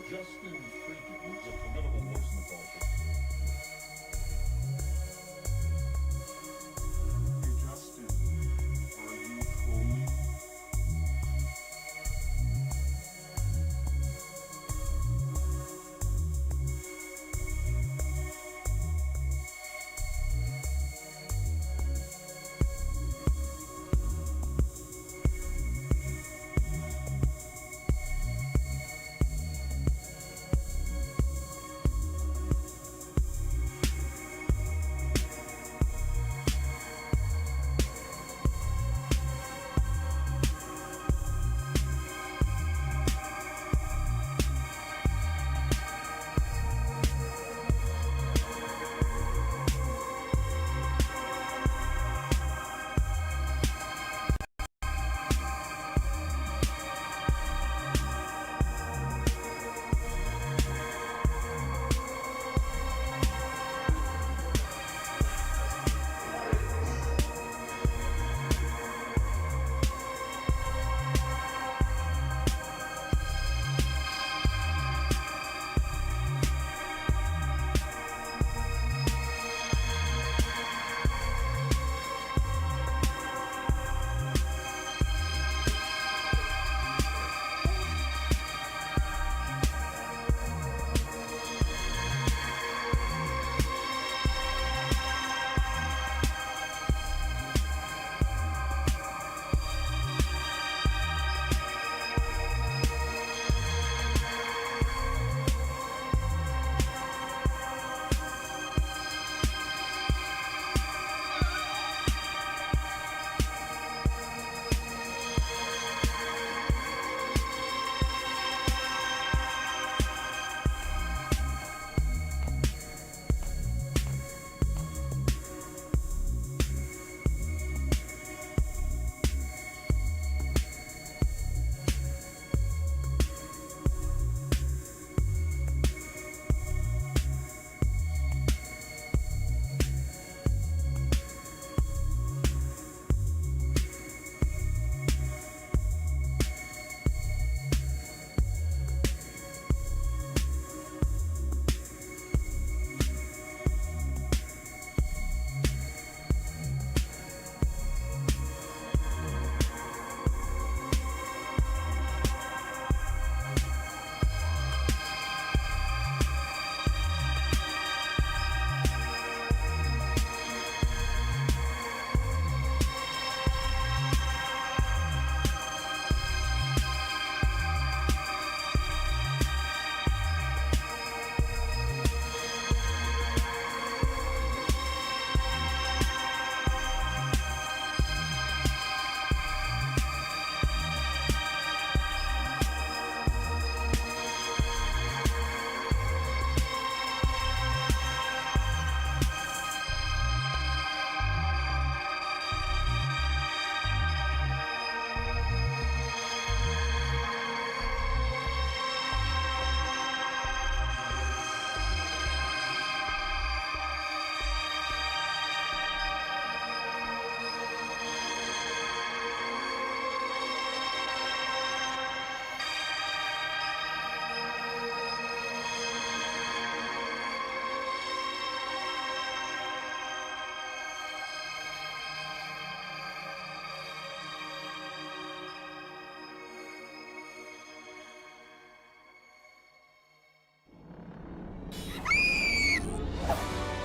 JustinFREAKIN is a formidable voice in the politics. Hey Justin, are you trolling?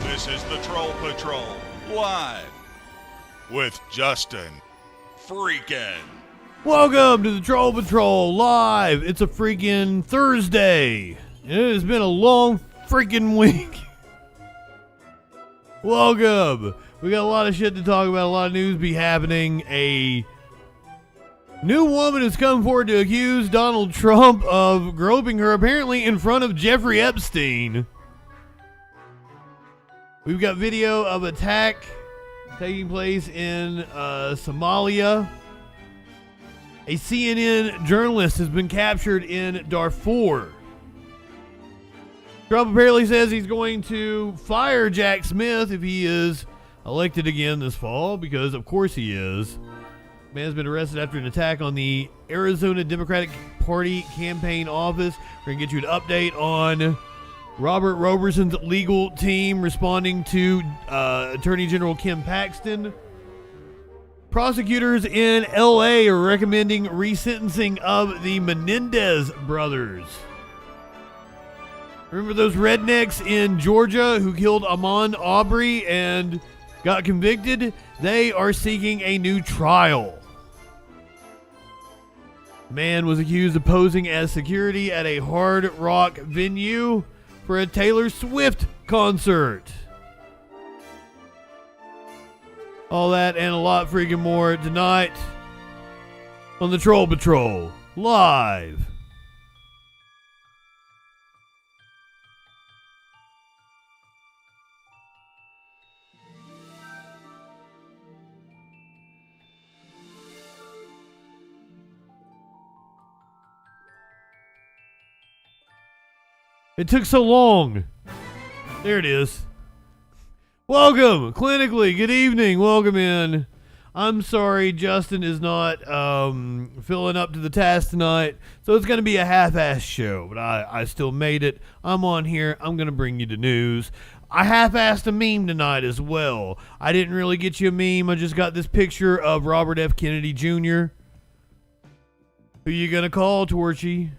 This is the Troll Patrol, live with JustinFREAKIN. Welcome to the Troll Patrol live. It's a freaking Thursday. It has been a long freaking week. Welcome. We got a lot of shit to talk about, a lot of news be happening. A new woman has come forward to accuse Donald Trump of groping her, apparently in front of Jeffrey Epstein. We've got video of attack taking place in Somalia. A CNN journalist has been captured in Darfur. Trump apparently says he's going to fire Jack Smith if he is elected again this fall, because of course he is. Man's been arrested after an attack on the Arizona Democratic Party campaign office. We're going to get you an update on Robert Roberson's legal team responding to Attorney General Kim Paxton. Prosecutors in L.A. are recommending resentencing of the Menendez brothers. Remember those rednecks in Georgia who killed Ahmaud Arbery and got convicted? They are seeking a new trial. Man was accused of posing as security at a Hard Rock venue for a Taylor Swift concert. All that and a lot freaking more tonight on the Troll Patrol live. It took so long. There it is. Welcome, clinically. Good evening. Welcome in. I'm sorry, Justin is not filling up to the task tonight, so it's going to be a half-assed show, but I still made it. I'm on here. I'm going to bring you the news. I half-assed a meme tonight as well. I didn't really get you a meme. I just got this picture of Robert F. Kennedy Jr. Who you going to call, Torchy?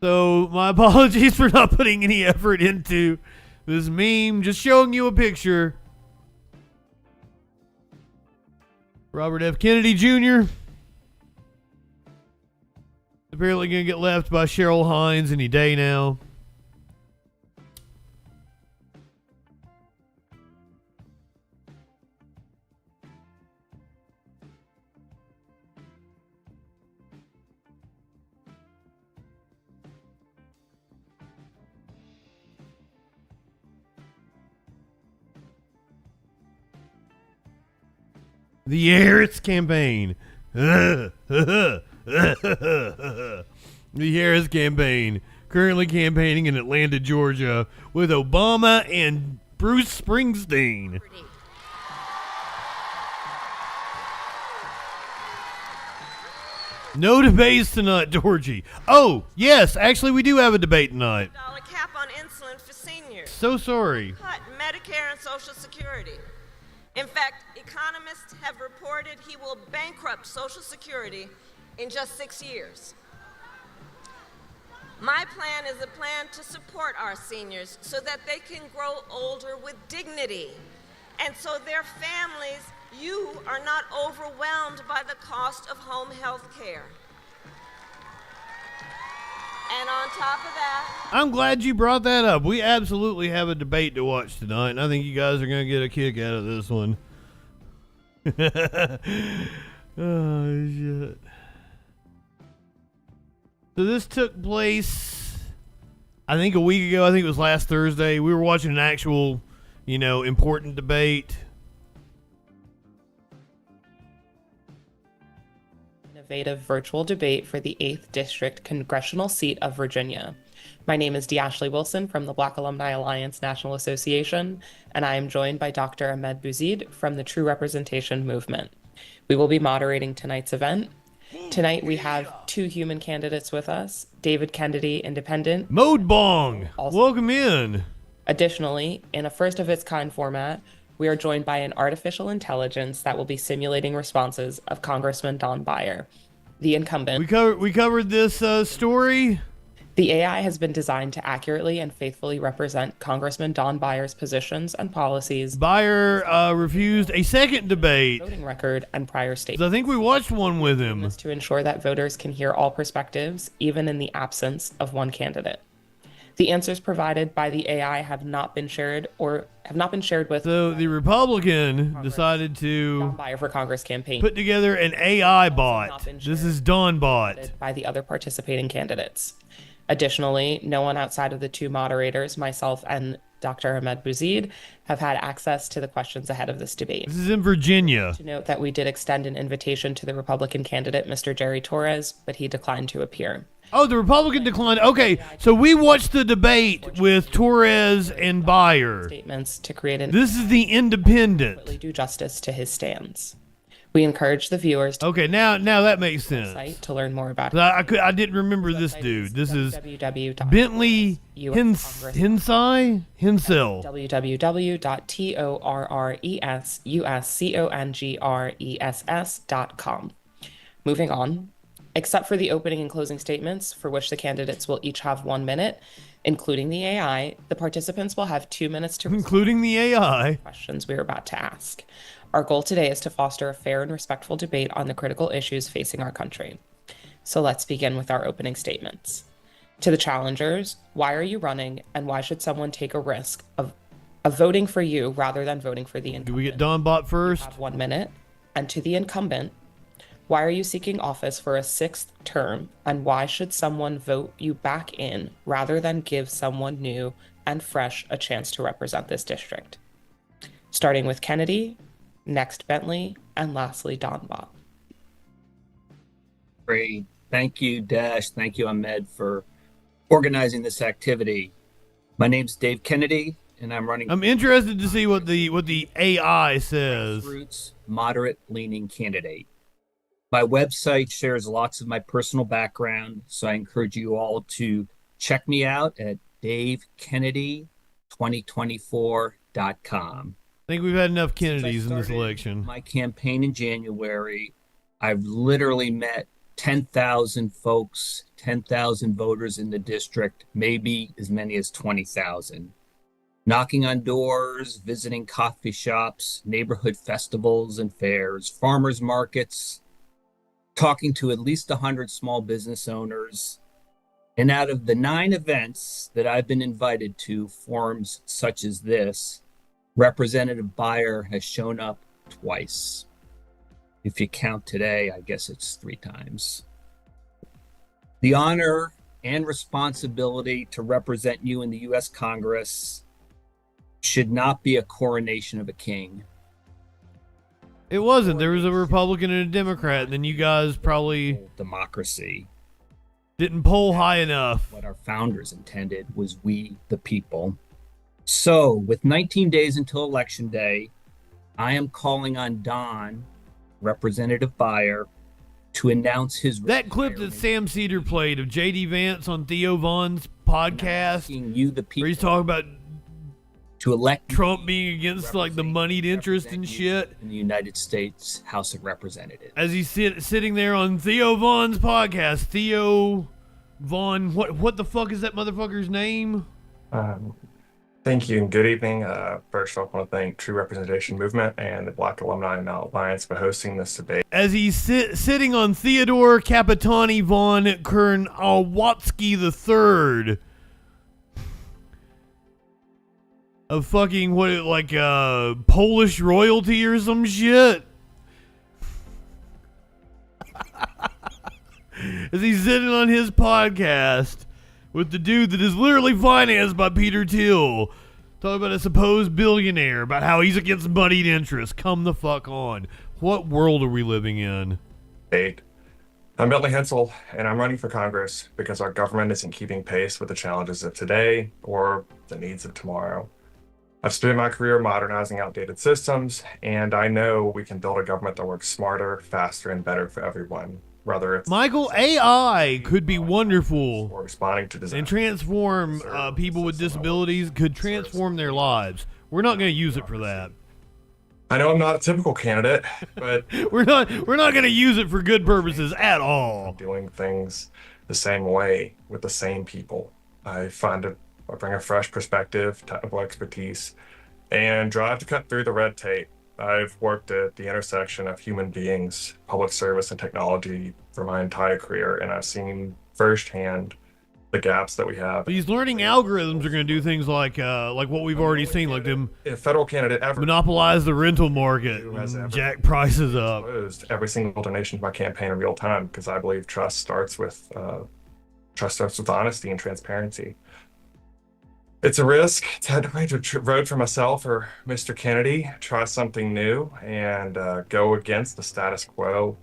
So, my apologies for not putting any effort into this meme. Just showing you a picture. Robert F. Kennedy Jr. apparently going to get left by Cheryl Hines any day now. The Harris campaign. The Harris campaign. Currently campaigning in Atlanta, Georgia, with Obama and Bruce Springsteen. No debates tonight, Georgie. Oh, yes, actually we do have a debate tonight. $1 cap on insulin for seniors. So sorry. Cut Medicare and Social Security. In fact, economists have reported he will bankrupt Social Security in just 6 years. My plan is a plan to support our seniors so that they can grow older with dignity, and so their families, you are not overwhelmed by the cost of home health care. And on top of that, I'm glad you brought that up. We absolutely have a debate to watch tonight, and I think you guys are going to get a kick out of this one. Oh, shit. So this took place, I think, a week ago. I think it was last Thursday. We were watching an actual, important debate. Innovative virtual debate for the 8th District Congressional seat of Virginia. My name is Ashley Wilson from the Black Alumni Alliance National Association, and I am joined by Dr. Ahmed Bouzid from the True Representation Movement. We will be moderating tonight's event. Tonight we have 2 human candidates with us, David Kennedy, Independent. Mode Bong, welcome in. Additionally, in a first-of-its-kind format, we are joined by an artificial intelligence that will be simulating responses of Congressman Don Beyer, the incumbent. We covered this story. The AI has been designed to accurately and faithfully represent Congressman Don Beyer's positions and policies. Beyer refused a second debate. Voting record and prior statements. I think we watched one with him. To ensure that voters can hear all perspectives, even in the absence of one candidate. The answers provided by the AI have not been shared with. So the Republican decided to Don Beyer for Congress campaign. Put together an AI bot. This is Don Bot. By the other participating candidates. Additionally, no one outside of the 2 moderators, myself and Dr. Ahmed Bouzid, have had access to the questions ahead of this debate. This is in Virginia. To note that we did extend an invitation to the Republican candidate, Mr. Jerry Torres, but he declined to appear. Oh, the Republican declined. Okay, so we watched the debate with Torres and Beyer. Statements to create an This is the Independent. do justice to his stands. We encourage the viewers to Okay, now that makes sense. site to learn more about I didn't remember this dude. This is www. Bentley Hensel. www.torresuscongres.com. Moving on. Except for the opening and closing statements, for which the candidates will each have 1 minute, including the AI, the participants will have 2 minutes to Including the AI. questions we're about to ask. Our goal today is to foster a fair and respectful debate on the critical issues facing our country. So let's begin with our opening statements. To the challengers, why are you running, and why should someone take a risk of voting for you rather than voting for the incumbent? Do we get Don Bot first? Have 1 minute. And to the incumbent, why are you seeking office for a 6th term, and why should someone vote you back in rather than give someone new and fresh a chance to represent this district? Starting with Kennedy, next Bentley, and lastly Don Bot. Great. Thank you, Dash. Thank you, Ahmed, for organizing this activity. My name's Dave Kennedy, and I'm running I'm interested to see what the AI says. grassroots, moderate-leaning candidate. My website shares lots of my personal background, so I encourage you all to check me out at davekennedy2024.com. I think we've had enough Kennedys in this election. My campaign in January, I've literally met 10,000 folks, 10,000 voters in the district, maybe as many as 20,000. Knocking on doors, visiting coffee shops, neighborhood festivals and fairs, farmers markets, talking to at least 100 small business owners. And out of the 9 events that I've been invited to, forums such as this, Representative Beyer has shown up twice. If you count today, I guess it's 3 times. The honor and responsibility to represent you in the U.S. Congress should not be a coronation of a king. It wasn't. There was a Republican and a Democrat, and then you guys probably Democracy. didn't poll high enough. What our founders intended was we, the people. So, with 19 days until Election Day, I am calling on Don, Representative Beyer, to announce his That clip that Sam Cedar played of J.D. Vance on Theo Vaughn's podcast, asking you, the people, where he's talking about to elect Trump being against like the moneyed interest and shit, in the United States House of Representatives. as he's sitting there on Theo Vaughn's podcast. Theo Vaughn, what the fuck is that motherfucker's name? Thank you and good evening. First off, I want to thank True Representation Movement and the Black Alumni Alliance for hosting this debate. As he's sitting on Theodore Kapitani von Kernalwatsky III of fucking Polish royalty or some shit. As he's sitting on his podcast with the dude that is literally financed by Peter Thiel, talking about a supposed billionaire, about how he's against moneyed interests. Come the fuck on. What world are we living in? I'm Bentley Hensel, and I'm running for Congress because our government isn't keeping pace with the challenges of today or the needs of tomorrow. I've spent my career modernizing outdated systems, and I know we can build a government that works smarter, faster, and better for everyone. Whether it's Michael, AI could be wonderful or responding to disasters and transform people with disabilities, could transform their lives. We're not going to use it for that. I know I'm not a typical candidate, but We're not going to use it for good purposes at all. doing things the same way with the same people. I bring a fresh perspective, technical expertise, and drive to cut through the red tape. I've worked at the intersection of human beings, public service, and technology for my entire career, and I've seen firsthand the gaps that we have. These learning algorithms are going to do things like what we've already seen, like them If a federal candidate ever monopolize the rental market and jack prices up. closed every single donation to my campaign in real time, because I believe trust starts with honesty and transparency. It's a risk. It's had to vote for myself or Mr. Kennedy, try something new, and go against the status quo.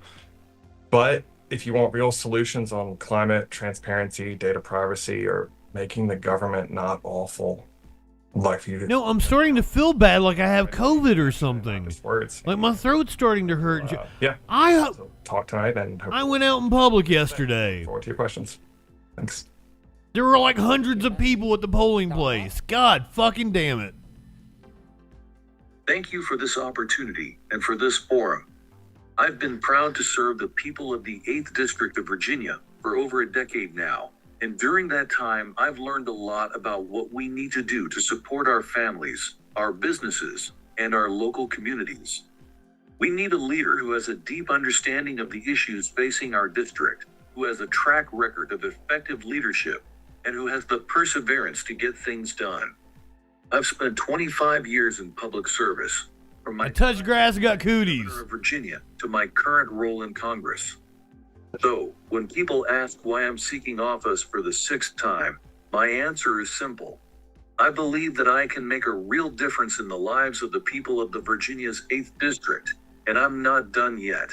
But if you want real solutions on climate, transparency, data privacy, or making the government not awful, I'd like for you to... No, I'm starting to feel bad like I have COVID or something. Just words. Like my throat's starting to hurt. Yeah. I So talk tonight and I went out in public yesterday. forward to your questions. Thanks. There were like hundreds of people at the polling place. God fucking damn it. Thank you for this opportunity and for this forum. I've been proud to serve the people of the 8th District of Virginia for over a decade now. And during that time, I've learned a lot about what we need to do to support our families, our businesses, and our local communities. We need a leader who has a deep understanding of the issues facing our district, who has a track record of effective leadership, and who has the perseverance to get things done. I've spent 25 years in public service, from my I touched grass and got cooties. of Virginia to my current role in Congress. So, when people ask why I'm seeking office for the 6th time, my answer is simple. I believe that I can make a real difference in the lives of the people of the Virginia's 8th District, and I'm not done yet.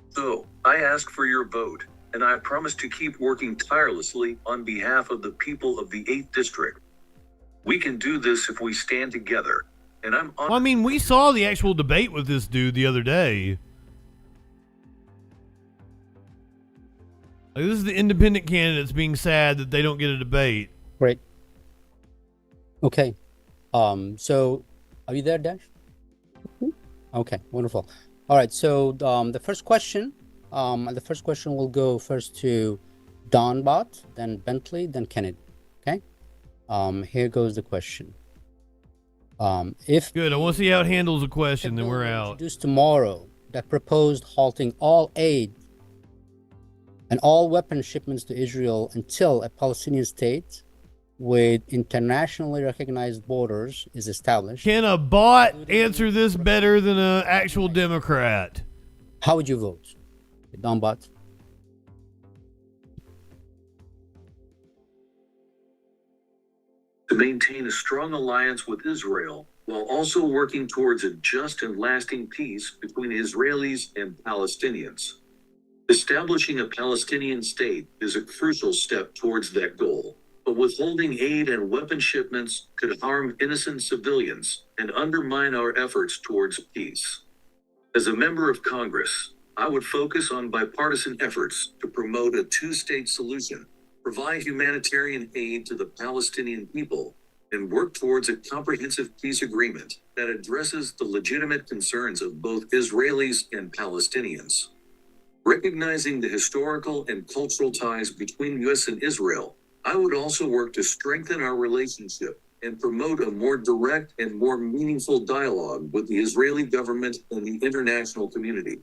So, I ask for your vote, and I promise to keep working tirelessly on behalf of the people of the 8th District. We can do this if we stand together, and I'm on... Well, I mean, we saw the actual debate with this dude the other day. Like, this is the independent candidates being sad that they don't get a debate. Great. Okay. So are you there, Dash? Okay, wonderful. All right. So the first question will go first to Donbot, then Bentley, then Kennedy. Okay. Here goes the question. If Good. I want to see how it handles a question, then we're out. introduced tomorrow that proposed halting all aid and all weapon shipments to Israel until a Palestinian state with internationally recognized borders is established. Can a bot answer this better than an actual Democrat? How would you vote? Donbot. To maintain a strong alliance with Israel, while also working towards a just and lasting peace between Israelis and Palestinians. Establishing a Palestinian state is a crucial step towards that goal, but withholding aid and weapon shipments could harm innocent civilians and undermine our efforts towards peace. As a member of Congress, I would focus on bipartisan efforts to promote a two-state solution, provide humanitarian aid to the Palestinian people, and work towards a comprehensive peace agreement that addresses the legitimate concerns of both Israelis and Palestinians. Recognizing the historical and cultural ties between U.S. and Israel, I would also work to strengthen our relationship and promote a more direct and more meaningful dialogue with the Israeli government and the international community.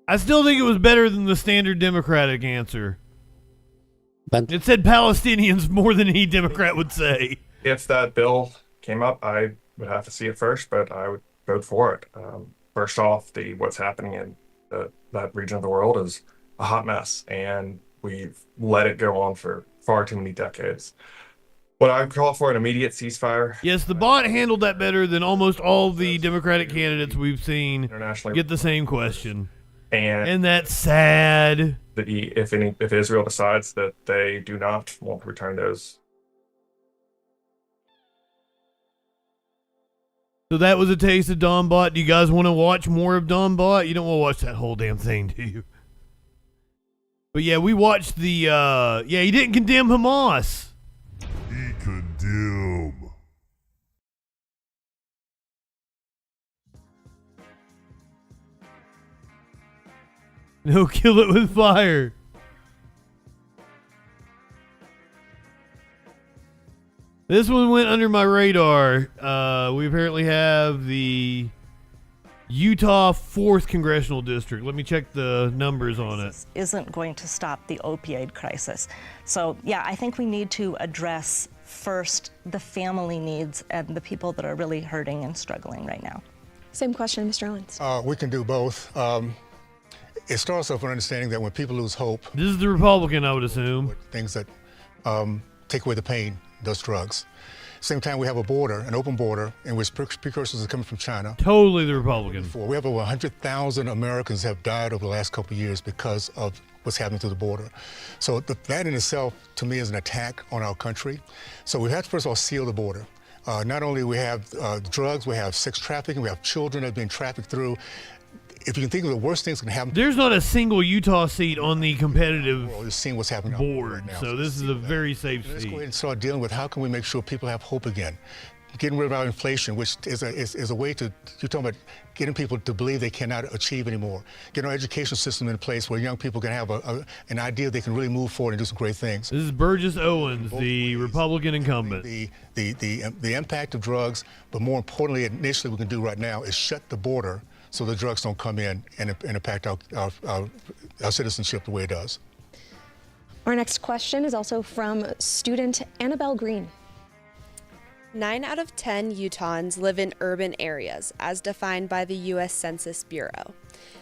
I still think it was better than the standard Democratic answer. But It said Palestinians more than any Democrat would say. If that bill came up, I would have to see it first, but I would vote for it. First off, what's happening in that region of the world is a hot mess, and we've let it go on for far too many decades. What I call for an immediate ceasefire. Yes, the bot handled that better than almost all the Democratic candidates we've seen Internationally, get the same question. and And that's sad. if Israel decides that they do not want to return those. So that was a taste of Donbot. Do you guys want to watch more of Donbot? You don't want to watch that whole damn thing, do you? But yeah, we watched the, he didn't condemn Hamas. He condemn. No, kill it with fire. This one went under my radar. We apparently have the Utah 4th Congressional District. Let me check the numbers on it. Isn't going to stop the opioid crisis. So yeah, I think we need to address first the family needs and the people that are really hurting and struggling right now. Same question, Mr. Owens. We can do both. It starts off with understanding that when people lose hope, This is the Republican, I would assume. things that take away the pain, those drugs. Same time, we have a border, an open border, in which precursors are coming from China. Totally the Republican. We have over 100,000 Americans have died over the last couple of years because of what's happening through the border. So that in itself, to me, is an attack on our country. So we have to, first of all, seal the border. Not only we have drugs, we have sex trafficking, we have children that are being trafficked through. If you can think of the worst things that can happen. There's not a single Utah seat on the competitive seeing what's happening board, right now. so this is a very safe seat. Let's go ahead and start dealing with how can we make sure people have hope again. Getting rid of our inflation, which is a way to, you're talking about getting people to believe they cannot achieve anymore. Getting our education system in place where young people can have an idea they can really move forward and do some great things. This is Burgess Owens, the Republican incumbent. The impact of drugs, but more importantly, initially we can do right now is shut the border so the drugs don't come in and impact our citizenship the way it does. Our next question is also from student Annabelle Green. 9 out of 10 Utahns live in urban areas, as defined by the U.S. Census Bureau.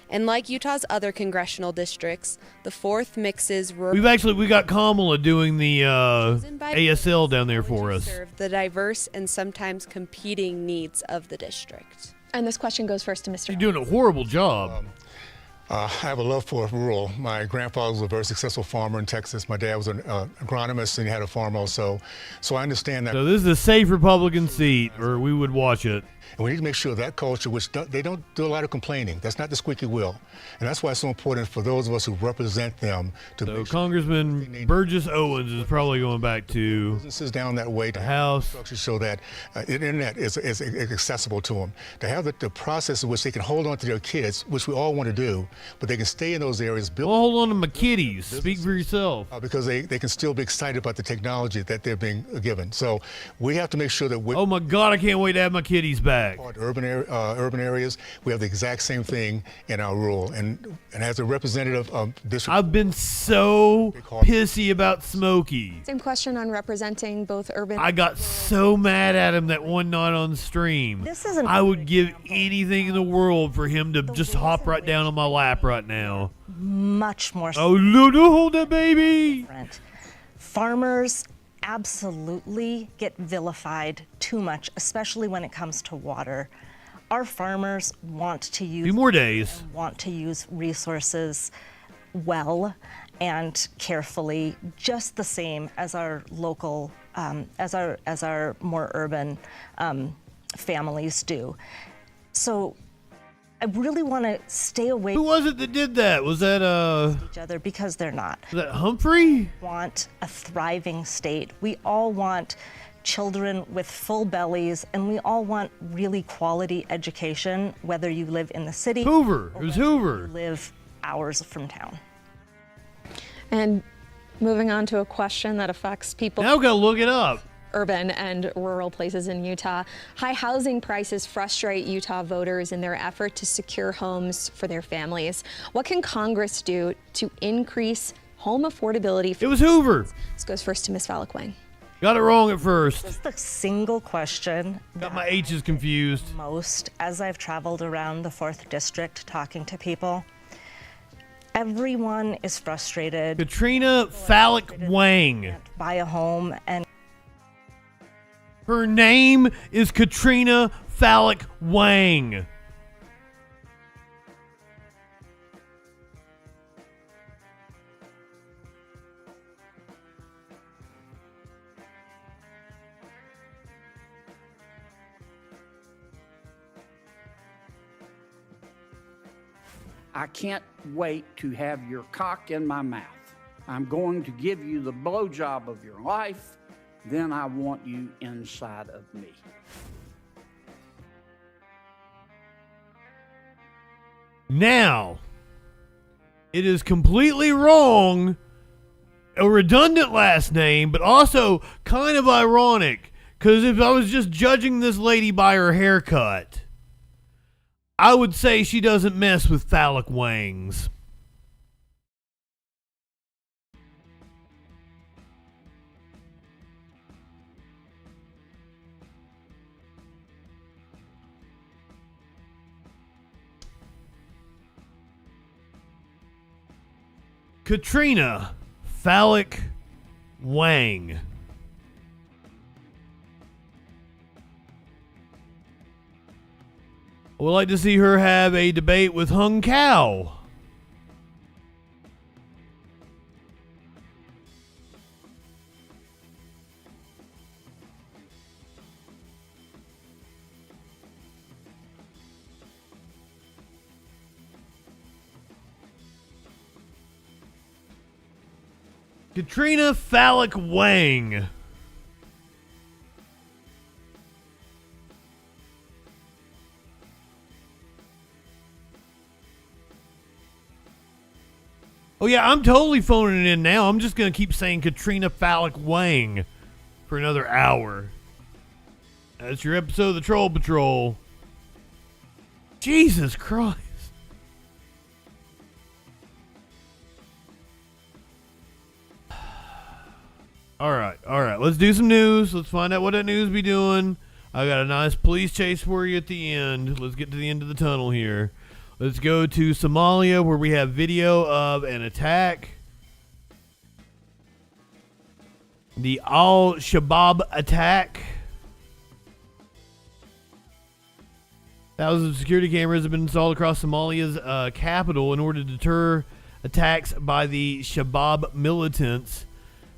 And like Utah's other congressional districts, the 4th mixes rural. We got Kamala doing the ASL down there for us. Serve the diverse and sometimes competing needs of the district. And this question goes first to Mr. You're doing a horrible job. I have a love for rural. My grandfather was a very successful farmer in Texas. My dad was an agronomist and he had a farm also. So I understand that. So this is a safe Republican seat, or we would watch it. And we need to make sure that culture, which they don't do a lot of complaining, that's not the squeaky wheel. And that's why it's so important for those of us who represent them to So Congressman Burgess Owens is probably going back to businesses down that way, to the House, structure so that the internet is accessible to them. To have the process in which they can hold on to their kids, which we all want to do, but they can stay in those areas. Well, hold on to my kitties. Speak for yourself. Because they can still be excited about the technology that they're being given. So we have to make sure that we. Oh my God, I can't wait to have my kitties back. Urban areas, we have the exact same thing in our rural. And as a representative of district, I've been so pissy about Smokey. Same question on representing both urban. I got so mad at him that one night on stream. I would give anything in the world for him to just hop right down on my lap right now. Much more. Oh, no, hold that baby. Farmers absolutely get vilified too much, especially when it comes to water. Our farmers want to use 2 more days. Want to use resources well and carefully, just the same as our local, as our more urban families do. So I really want to stay away. Who was it that did that? Was that each other, because they're not. Was that Humphrey? We want a thriving state. We all want children with full bellies, and we all want really quality education, whether you live in the city. Hoover. It was Hoover. You live hours from town. And moving on to a question that affects people. Now I've got to look it up. Urban and rural places in Utah. High housing prices frustrate Utah voters in their effort to secure homes for their families. What can Congress do to increase home affordability? It was Hoover. This goes first to Ms. Valak Wang. Got it wrong at first. This is the single question Got my H's confused. Most as I've traveled around the 4th District talking to people. Everyone is frustrated. Katrina Phallic Wang. Buy a home, and her name is Katrina Phallic Wang. I can't wait to have your cock in my mouth. I'm going to give you the blowjob of your life. Then I want you inside of me. Now, it is completely wrong, a redundant last name, but also kind of ironic, because if I was just judging this lady by her haircut, I would say she doesn't mess with phallic wangs. Katrina Phallic Wang. would like to see her have a debate with Hung Kao. Katrina Phallic Wang. Oh yeah, I'm totally phoning it in now. I'm just going to keep saying Katrina Phallic Wang for another hour. That's your episode of the Troll Patrol. Jesus Christ. All right. Let's do some news. Let's find out what that news be doing. I got a nice police chase for you at the end. Let's get to the end of the tunnel here. Let's go to Somalia, where we have video of an attack. The Al-Shabaab attack. Thousands of security cameras have been installed across Somalia's capital in order to deter attacks by the Shabaab militants.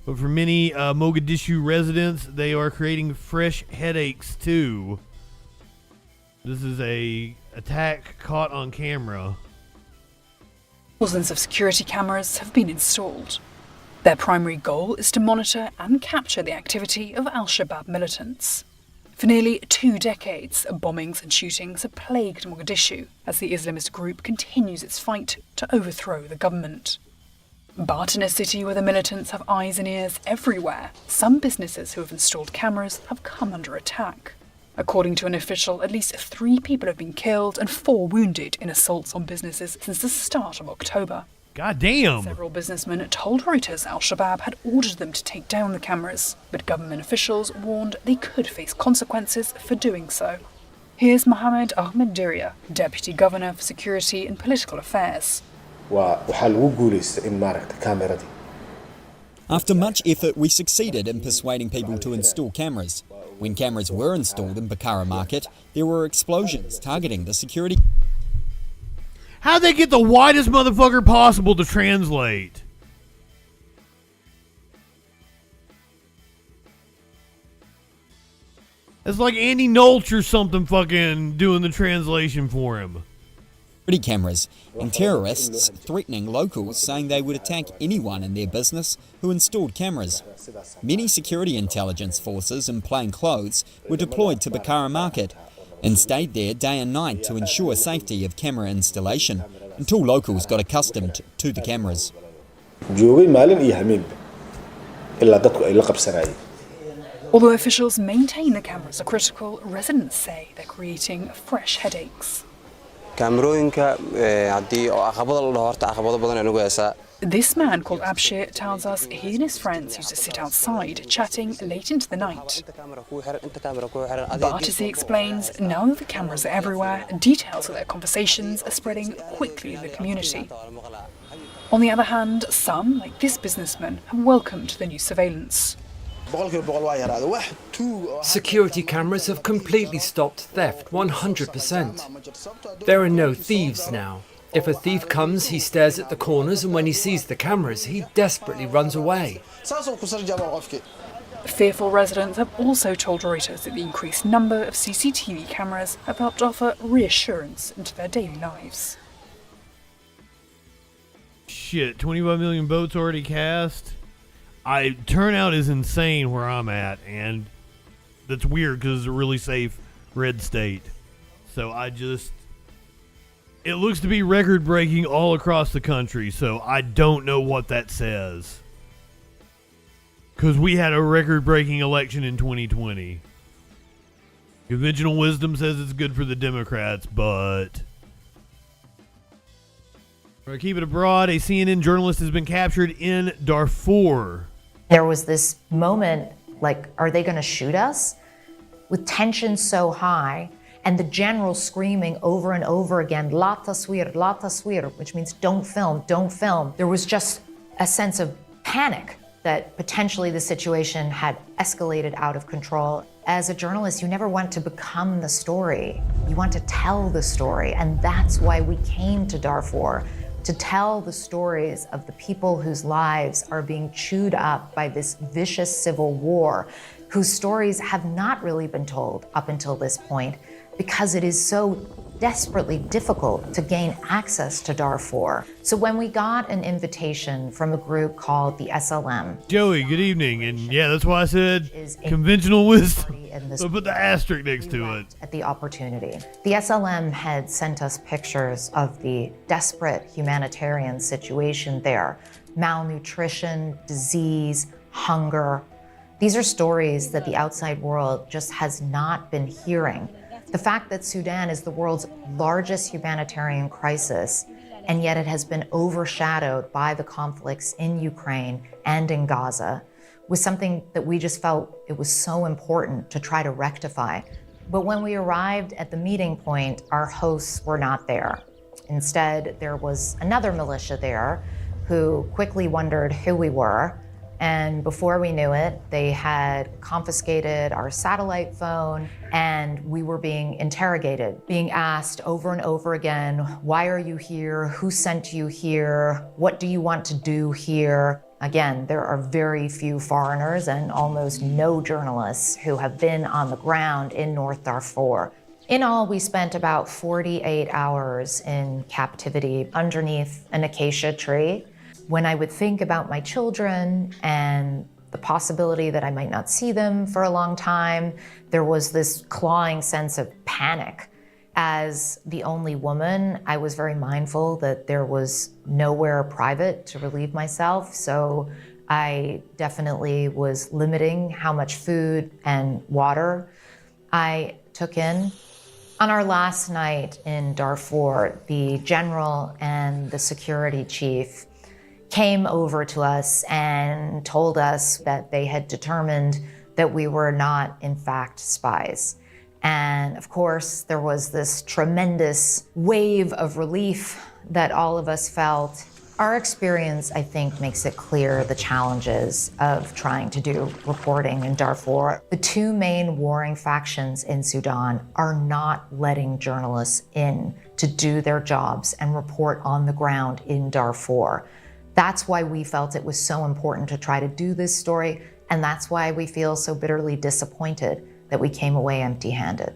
But for many Mogadishu residents, they are creating fresh headaches too. This is a attack caught on camera. Thousands of security cameras have been installed. Their primary goal is to monitor and capture the activity of Al-Shabaab militants. For nearly 2 decades, bombings and shootings have plagued Mogadishu as the Islamist group continues its fight to overthrow the government. But in a city where the militants have eyes and ears everywhere, some businesses who have installed cameras have come under attack. According to an official, at least 3 people have been killed and 4 wounded in assaults on businesses since the start of October. God damn! Several businessmen told Reuters Al-Shabaab had ordered them to take down the cameras, but government officials warned they could face consequences for doing so. Here's Mohammed Ahmed Diria, Deputy Governor for Security and Political Affairs. After much effort, we succeeded in persuading people to install cameras. When cameras were installed in Bakara Market, there were explosions targeting the security. How'd they get the whitest motherfucker possible to translate? It's like Andy Nolch or something fucking doing the translation for him. Cameras and terrorists threatening locals, saying they would attack anyone in their business who installed cameras. Many security intelligence forces in plain clothes were deployed to Bakara Market and stayed there day and night to ensure safety of camera installation until locals got accustomed to the cameras. Although officials maintain the cameras are critical, residents say they're creating fresh headaches. This man called Abshir tells us he and his friends used to sit outside chatting late into the night. But as he explains, now that the cameras are everywhere, details of their conversations are spreading quickly in the community. On the other hand, some, like this businessman, have welcomed the new surveillance. Security cameras have completely stopped theft, 100%. There are no thieves now. If a thief comes, he stares at the corners, and when he sees the cameras, he desperately runs away. Fearful residents have also told Reuters that the increased number of CCTV cameras have helped offer reassurance into their daily lives. Shit, 25 million votes already cast? Turnout is insane where I'm at, and that's weird because it's a really safe red state. So it looks to be record-breaking all across the country, so I don't know what that says. Because we had a record-breaking election in 2020. Conventional wisdom says it's good for the Democrats, but... We're going to keep it abroad. A CNN journalist has been captured in Darfur. There was this moment, like, are they going to shoot us? With tension so high, and the general screaming over and over again, la taswir, which means don't film, don't film. There was just a sense of panic that potentially the situation had escalated out of control. As a journalist, you never want to become the story. You want to tell the story, and that's why we came to Darfur, to tell the stories of the people whose lives are being chewed up by this vicious civil war, whose stories have not really been told up until this point, because it is so desperately difficult to gain access to Darfur. So when we got an invitation from a group called the SLM. Joey, good evening. And yeah, that's why I said conventional wisdom. So put the asterisk next to it. At the opportunity. The SLM had sent us pictures of the desperate humanitarian situation there. Malnutrition, disease, hunger. These are stories that the outside world just has not been hearing. The fact that Sudan is the world's largest humanitarian crisis, and yet it has been overshadowed by the conflicts in Ukraine and in Gaza, was something that we just felt it was so important to try to rectify. But when we arrived at the meeting point, our hosts were not there. Instead, there was another militia there who quickly wondered who we were. And before we knew it, they had confiscated our satellite phone, and we were being interrogated, being asked over and over again, why are you here? Who sent you here? What do you want to do here? Again, there are very few foreigners and almost no journalists who have been on the ground in North Darfur. In all, we spent about 48 hours in captivity underneath an acacia tree. When I would think about my children and the possibility that I might not see them for a long time, there was this clawing sense of panic. As the only woman, I was very mindful that there was nowhere private to relieve myself, so I definitely was limiting how much food and water I took in. On our last night in Darfur, the general and the security chief came over to us and told us that they had determined that we were not, in fact, spies. And of course, there was this tremendous wave of relief that all of us felt. Our experience, I think, makes it clear the challenges of trying to do reporting in Darfur. The two main warring factions in Sudan are not letting journalists in to do their jobs and report on the ground in Darfur. That's why we felt it was so important to try to do this story, and that's why we feel so bitterly disappointed that we came away empty-handed.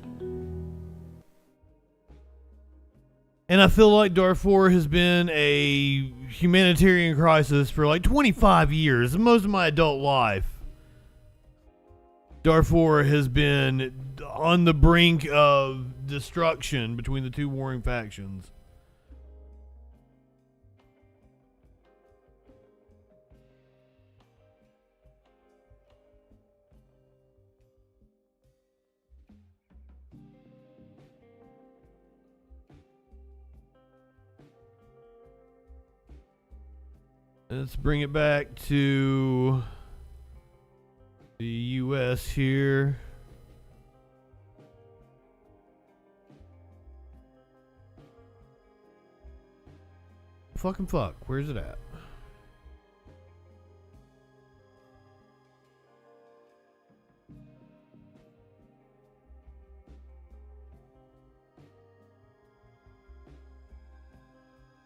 And I feel like Darfur has been a humanitarian crisis for like 25 years, most of my adult life. Darfur has been on the brink of destruction between the two warring factions. Let's bring it back to the U.S. here. Fucking fuck. Where's it at?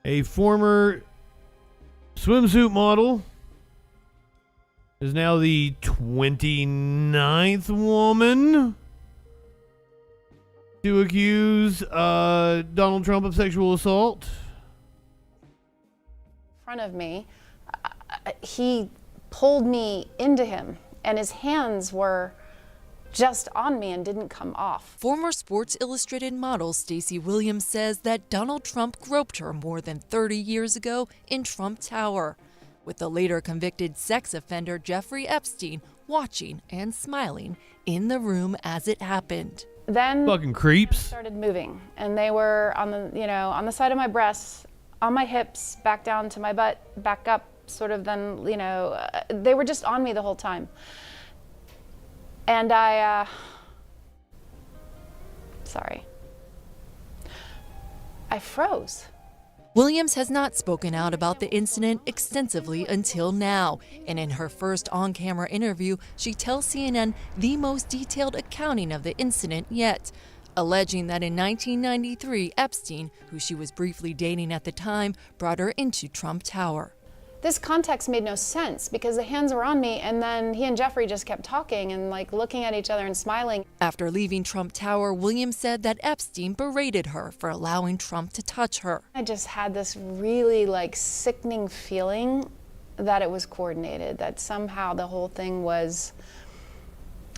A former swimsuit model is now the 29th woman to accuse Donald Trump of sexual assault. In front of me, he pulled me into him, and his hands were just on me and didn't come off. Former Sports Illustrated model Stacey Williams says that Donald Trump groped her more than 30 years ago in Trump Tower, with the later convicted sex offender Jeffrey Epstein watching and smiling in the room as it happened. Then fucking creeps started moving, and they were on the, on the side of my breasts, on my hips, back down to my butt, back up, sort of. Then, they were just on me the whole time. And I froze. Williams has not spoken out about the incident extensively until now, and in her first on-camera interview, she tells CNN the most detailed accounting of the incident yet, alleging that in 1993, Epstein, who she was briefly dating at the time, brought her into Trump Tower. This context made no sense because the hands were on me, and then he and Jeffrey just kept talking and like looking at each other and smiling. After leaving Trump Tower, Williams said that Epstein berated her for allowing Trump to touch her. I just had this really like sickening feeling that it was coordinated, that somehow the whole thing was,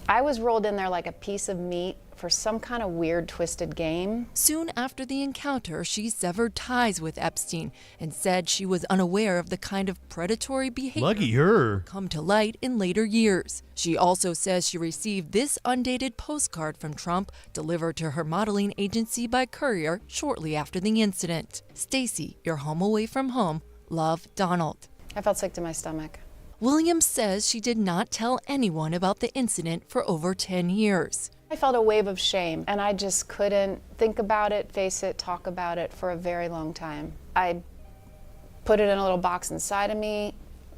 I was rolled in there like a piece of meat for some kind of weird, twisted game. Soon after the encounter, she severed ties with Epstein and said she was unaware of the kind of predatory behavior Lucky her. come to light in later years. She also says she received this undated postcard from Trump delivered to her modeling agency by courier shortly after the incident. Stacy, you're home away from home. Love, Donald. I felt sick to my stomach. Williams says she did not tell anyone about the incident for over 10 years. I felt a wave of shame, and I just couldn't think about it, face it, talk about it for a very long time. I put it in a little box inside of me,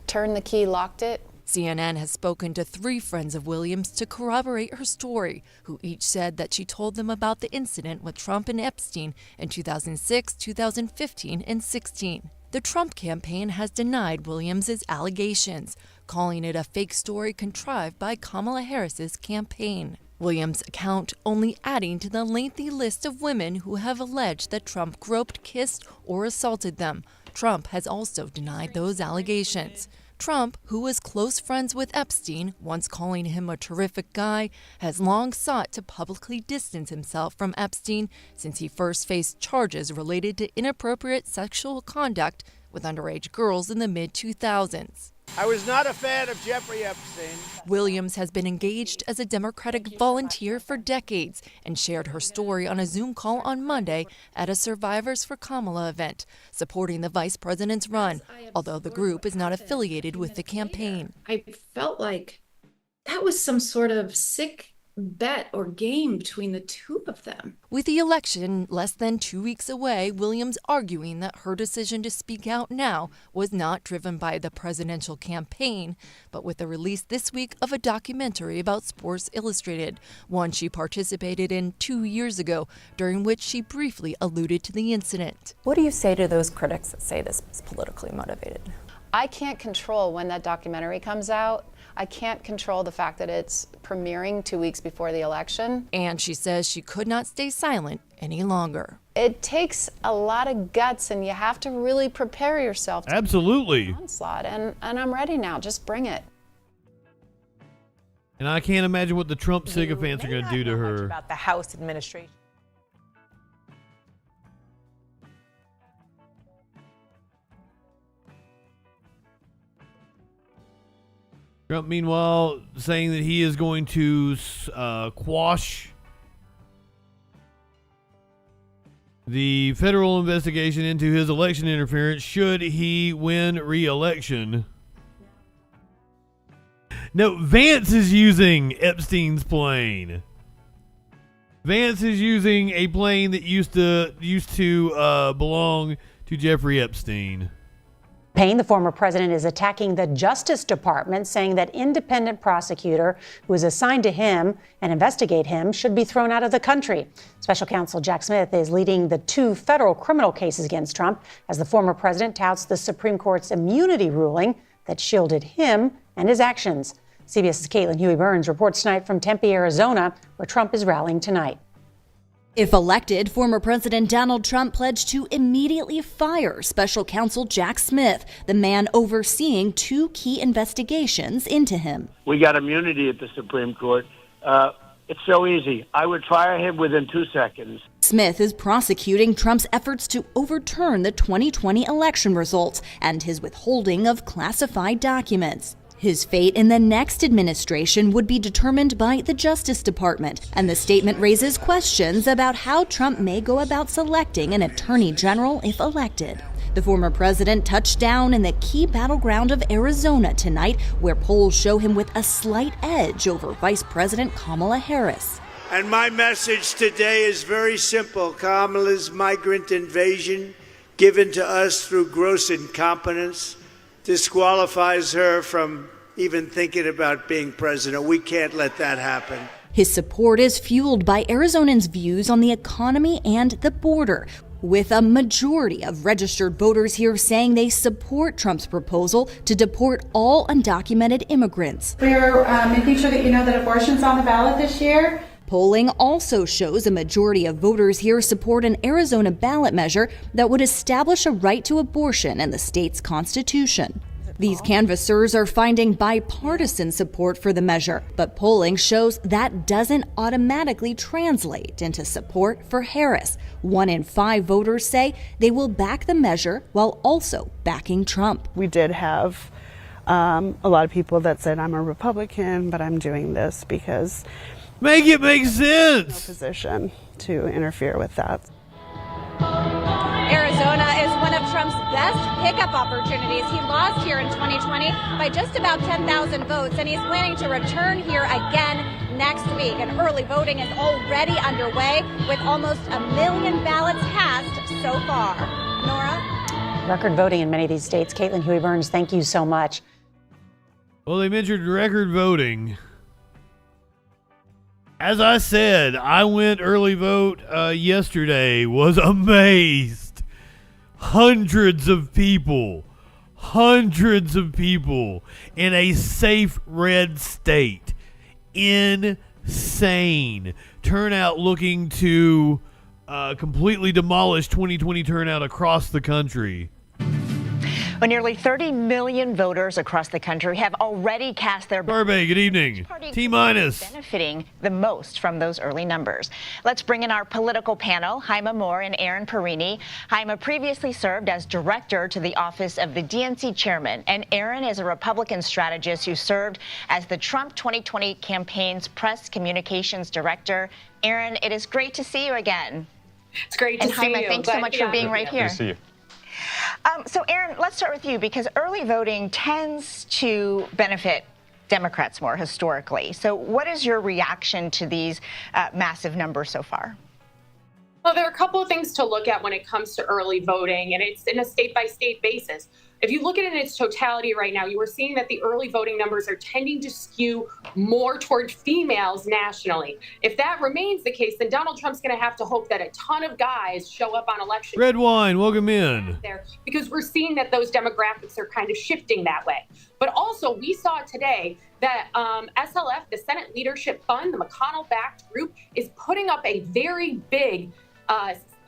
turned the key, locked it. CNN has spoken to 3 friends of Williams to corroborate her story, who each said that she told them about the incident with Trump and Epstein in 2006, 2015, and 16. The Trump campaign has denied Williams' allegations, calling it a fake story contrived by Kamala Harris's campaign. Williams' account only adding to the lengthy list of women who have alleged that Trump groped, kissed, or assaulted them. Trump has also denied those allegations. Trump, who was close friends with Epstein, once calling him a terrific guy, has long sought to publicly distance himself from Epstein since he first faced charges related to inappropriate sexual conduct with underage girls in the mid-2000s. I was not a fan of Jeffrey Epstein. Williams has been engaged as a Democratic volunteer for decades and shared her story on a Zoom call on Monday at a Survivors for Kamala event, supporting the vice president's run, although the group is not affiliated with the campaign. I felt like that was some sort of sick bet or game between the two of them. With the election less than 2 weeks away, Williams arguing that her decision to speak out now was not driven by the presidential campaign, but with the release this week of a documentary about Sports Illustrated, one she participated in 2 years ago, during which she briefly alluded to the incident. What do you say to those critics that say this is politically motivated? I can't control when that documentary comes out. I can't control the fact that it's premiering 2 weeks before the election. And she says she could not stay silent any longer. It takes a lot of guts, and you have to really prepare yourself. Absolutely. Onslaught, and I'm ready now. Just bring it. And I can't imagine what the Trump sycophants are going to do to her. About the House administration. Trump, meanwhile, saying that he is going to quash the federal investigation into his election interference should he win re-election. No, Vance is using Epstein's plane. Vance is using a plane that used to belong to Jeffrey Epstein. The former president is attacking the Justice Department, saying that independent prosecutor who is assigned to him and investigate him should be thrown out of the country. Special counsel Jack Smith is leading the 2 federal criminal cases against Trump as the former president touts the Supreme Court's immunity ruling that shielded him and his actions. CBS's Caitlin Huey-Burns reports tonight from Tempe, Arizona, where Trump is rallying tonight. If elected, former President Donald Trump pledged to immediately fire special counsel Jack Smith, the man overseeing 2 key investigations into him. We got immunity at the Supreme Court. It's so easy. I would fire him within 2 seconds. Smith is prosecuting Trump's efforts to overturn the 2020 election results and his withholding of classified documents. His fate in the next administration would be determined by the Justice Department, and the statement raises questions about how Trump may go about selecting an attorney general if elected. The former president touched down in the key battleground of Arizona tonight, where polls show him with a slight edge over Vice President Kamala Harris. And my message today is very simple. Kamala's migrant invasion given to us through gross incompetence disqualifies her from even thinking about being president. We can't let that happen. His support is fueled by Arizonans' views on the economy and the border, with a majority of registered voters here saying they support Trump's proposal to deport all undocumented immigrants. We're making sure that you know that abortion's on the ballot this year. Polling also shows a majority of voters here support an Arizona ballot measure that would establish a right to abortion in the state's constitution. These canvassers are finding bipartisan support for the measure, but polling shows that doesn't automatically translate into support for Harris. 1 in 5 voters say they will back the measure while also backing Trump. We did have a lot of people that said, I'm a Republican, but I'm doing this because make it make sense. No position to interfere with that. Arizona is one of Trump's best pickup opportunities. He lost here in 2020 by just about 10,000 votes, and he's planning to return here again next week. And early voting is already underway with almost 1 million ballots cast so far. Nora? Record voting in many of these states. Caitlin Huey-Burns, thank you so much. Well, they mentioned record voting. As I said, I went early vote yesterday, was amazed. Hundreds of people in a safe red state. Insane. Turnout looking to completely demolish 2020 turnout across the country. Well, nearly 30 million voters across the country have already cast their vote. Good evening. T-minus. Benefiting the most from those early numbers. Let's bring in our political panel, Jaime Moore and Aaron Perini. Jaime previously served as director to the office of the DNC chairman, and Aaron is a Republican strategist who served as the Trump 2020 campaign's press communications director. Aaron, it is great to see you again. It's great to see you. And Jaime, thanks so much for being right here. Good to see you. So, Aaron, let's start with you, because early voting tends to benefit Democrats more historically. So what is your reaction to these massive numbers so far? Well, there are a couple of things to look at when it comes to early voting, and it's in a state-by-state basis. If you look at it in its totality right now, you are seeing that the early voting numbers are tending to skew more toward females nationally. If that remains the case, then Donald Trump's going to have to hope that a ton of guys show up on election. Red wine, welcome in. There, because we're seeing that those demographics are kind of shifting that way. But also, we saw today that SLF, the Senate Leadership Fund, the McConnell-backed group, is putting up a very big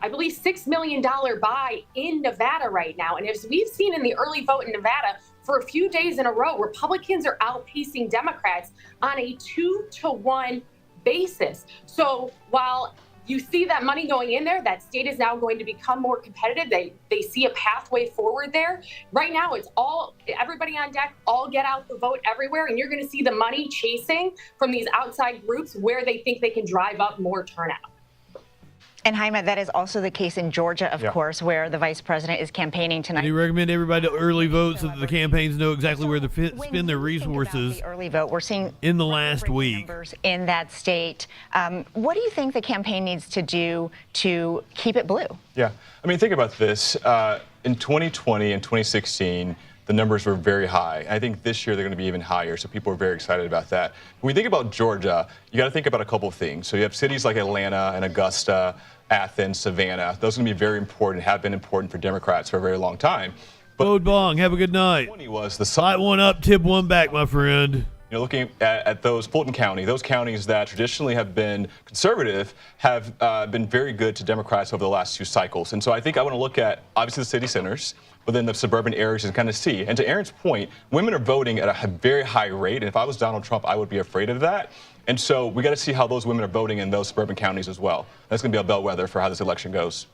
I believe $6 million buy in Nevada right now. And as we've seen in the early vote in Nevada, for a few days in a row, Republicans are outpacing Democrats on a 2-to-1 basis. So while you see that money going in there, that state is now going to become more competitive. They see a pathway forward there. Right now, it's all everybody on deck, all get out the vote everywhere. And you're going to see the money chasing from these outside groups where they think they can drive up more turnout. And Jaime, that is also the case in Georgia, of course, where the vice president is campaigning tonight. Do you recommend everybody to early vote so that the campaigns know exactly where to spend their resources? The early vote, we're seeing in the last week numbers in that state. What do you think the campaign needs to do to keep it blue? Yeah, I mean, think about this. In 2020 and 2016, the numbers were very high. I think this year they're going to be even higher, so people are very excited about that. When we think about Georgia, you got to think about a couple of things. So you have cities like Atlanta and Augusta, Athens, Savannah. Those are going to be very important, have been important for Democrats for a very long time. Vote Bong, have a good night. Was the light one up, tip one back, my friend. You're looking at those Fulton County, those counties that traditionally have been conservative have been very good to Democrats over the last 2 cycles. And so I think I want to look at, obviously, the city centers, but then the suburban areas and kind of see. And to Aaron's point, women are voting at a very high rate. And if I was Donald Trump, I would be afraid of that. And so we got to see how those women are voting in those suburban counties as well. That's going to be a bellwether for how this election goes.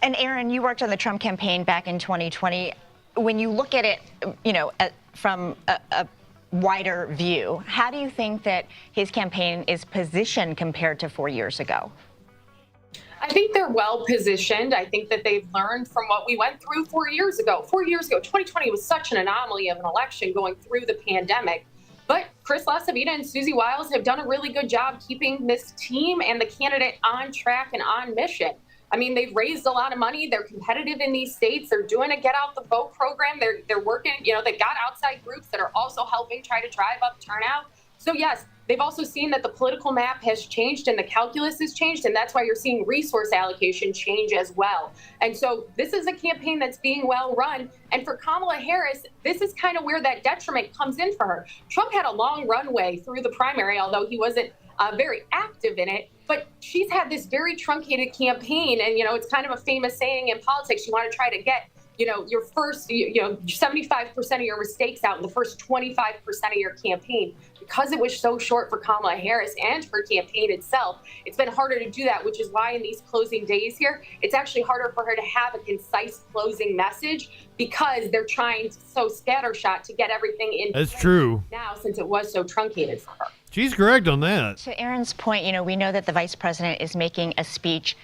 And Aaron, you worked on the Trump campaign back in 2020. When you look at it, you know, from a wider view, how do you think that his campaign is positioned compared to 4 years ago? I think they're well positioned. I think that they've learned from what we went through 4 years ago. 4 years ago, 2020 was such an anomaly of an election going through the pandemic. But Chris LaCivita and Susie Wiles have done a really good job keeping this team and the candidate on track and on mission. I mean, they've raised a lot of money. They're competitive in these states. They're doing a get out the vote program. They're working, you know, they got outside groups that are also helping try to drive up turnout. So yes, they've also seen that the political map has changed and the calculus has changed, and that's why you're seeing resource allocation change as well. And so this is a campaign that's being well run. And for Kamala Harris, this is kind of where that detriment comes in for her. Trump had a long runway through the primary, although he wasn't very active in it. But she's had this very truncated campaign. And, you know, it's kind of a famous saying in politics, you want to try to get, you know, your first, 75% of your mistakes out in the first 25% of your campaign. Because it was so short for Kamala Harris and her campaign itself, it's been harder to do that, which is why in these closing days here, it's actually harder for her to have a concise closing message because they're trying so scattershot to get everything in. That's true. Now, since it was so truncated for her. She's correct on that. To Aaron's point, you know, we know that the vice president is making a speech.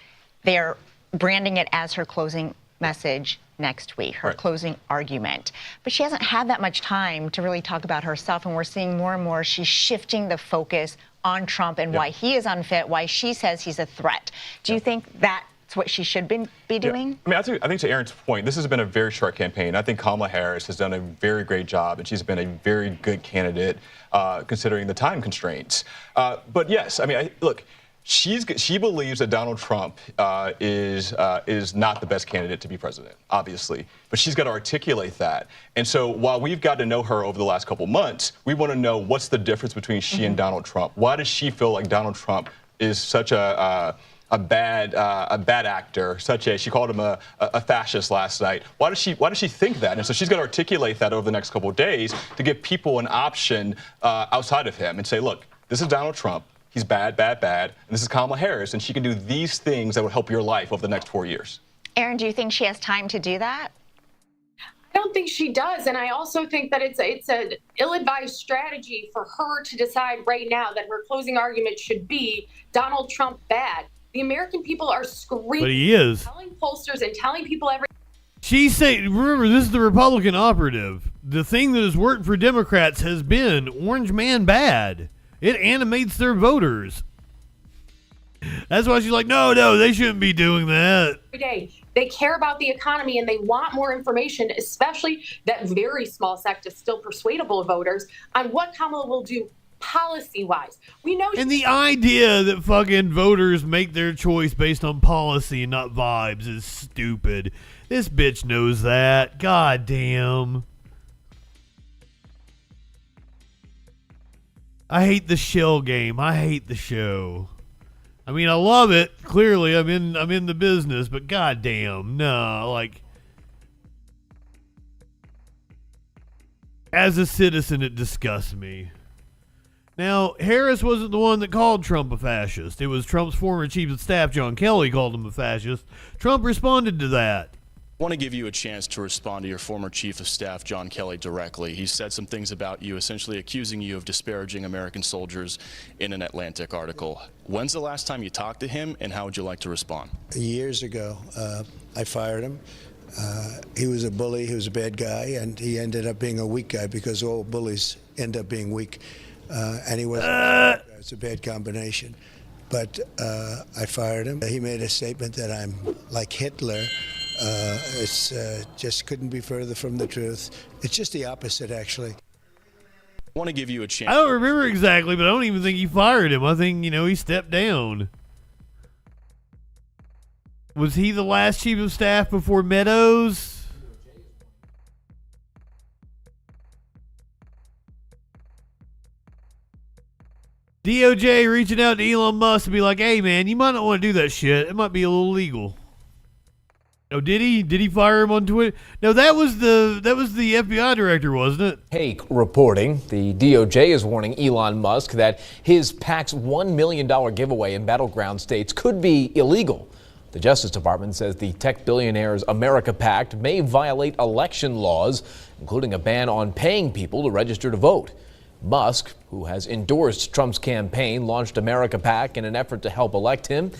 They're branding it as her closing message next week, her closing argument. But she hasn't had that much time to really talk about herself, and we're seeing more and more she's shifting the focus on Trump and why he is unfit, why she says he's a threat. Do you think that's what she should be doing? I mean, I think to Aaron's point, this has been a very short campaign. I think Kamala Harris has done a very great job, and she's been a very good candidate considering the time constraints. But yes, I mean, look, she believes that Donald Trump is not the best candidate to be president, obviously, but she's got to articulate that. And so while we've got to know her over the last couple months, we want to know what's the difference between she and Donald Trump. Why does she feel like Donald Trump is such a bad actor? She called him a fascist last night. Why does she think that? And so she's got to articulate that over the next couple of days to give people an option outside of him and say, look, this is Donald Trump. He's bad, bad, bad. And this is Kamala Harris, and she can do these things that would help your life over the next 4 years. Aaron, do you think she has time to do that? I don't think she does, and I also think that it's an ill-advised strategy for her to decide right now that her closing argument should be Donald Trump bad. The American people are screaming, but he is telling pollsters and telling people every. She's saying, remember, this is the Republican operative. The thing that has worked for Democrats has been Orange Man bad. It animates their voters. That's why she's like, no, they shouldn't be doing that. Every day. They care about the economy and they want more information, especially that very small sect of still persuadable voters, on what Kamala will do policy-wise. We know. And the idea that fucking voters make their choice based on policy and not vibes is stupid. This bitch knows that. God damn. I hate the shell game. I hate the show. I mean, I love it. Clearly, I'm in the business, but goddamn, no. Like, as a citizen, it disgusts me. Now, Harris wasn't the one that called Trump a fascist. It was Trump's former chief of staff, John Kelly, called him a fascist. Trump responded to that. I want to give you a chance to respond to your former chief of staff, John Kelly, directly. He said some things about you, essentially accusing you of disparaging American soldiers in an Atlantic article. When's the last time you talked to him, and how would you like to respond? Years ago, I fired him. He was a bully, he was a bad guy, and he ended up being a weak guy because all bullies end up being weak. And he wasn't. It's a bad combination. But I fired him. He made a statement that I'm like Hitler. It's just couldn't be further from the truth. It's just the opposite, actually. I want to give you a chance. I don't remember exactly, but I don't even think he fired him. I think, he stepped down. Was he the last chief of staff before Meadows? DOJ reaching out to Elon Musk to be like, hey, man, you might not want to do that shit. It might be a little illegal. Oh, did he? Did he fire him on Twitter? No, that was the FBI director, wasn't it? Hake reporting the DOJ is warning Elon Musk that his PAC's $1 million giveaway in battleground states could be illegal. The Justice Department says the tech billionaire's America PAC may violate election laws, including a ban on paying people to register to vote. Musk, who has endorsed Trump's campaign, launched America PAC in an effort to help elect him.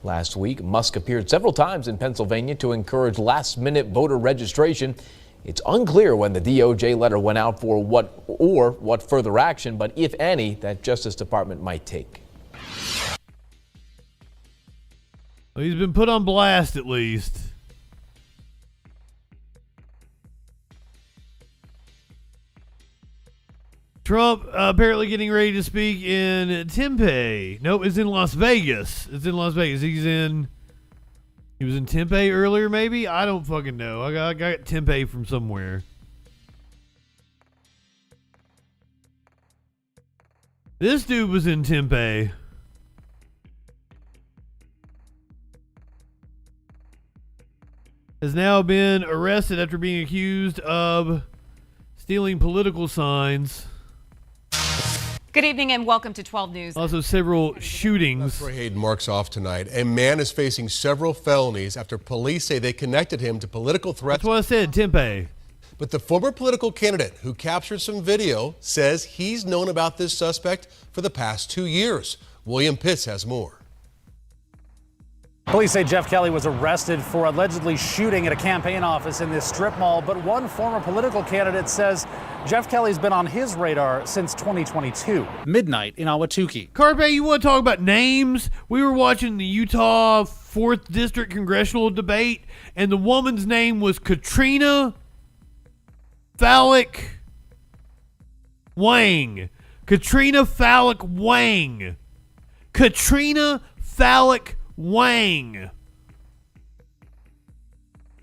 Last week, Musk appeared several times in Pennsylvania to encourage last-minute voter registration. It's unclear when the DOJ letter went out for what further action, but if any, that Justice Department might take. Well, he's been put on blast at least. Trump apparently getting ready to speak in Tempe. Nope, it's in Las Vegas. It's in Las Vegas. He was in Tempe earlier, maybe? I don't fucking know. I got Tempe from somewhere. This dude was in Tempe. Has now been arrested after being accused of stealing political signs. Good evening and welcome to 12 News. Also, several shootings. Parade marks off tonight. A man is facing several felonies after police say they connected him to political threats. That's what I said, Tempe. But the former political candidate who captured some video says he's known about this suspect for the past 2 years. William Pitts has more. Police say Jeff Kelly was arrested for allegedly shooting at a campaign office in this strip mall, but one former political candidate says Jeff Kelly's been on his radar since 2022. Midnight in Ahwatukee. Carpe, you want to talk about names? We were watching the Utah 4th District congressional debate, and the woman's name was Katrina Phallic Wang. Katrina Phallic Wang. Katrina Phallic Wang.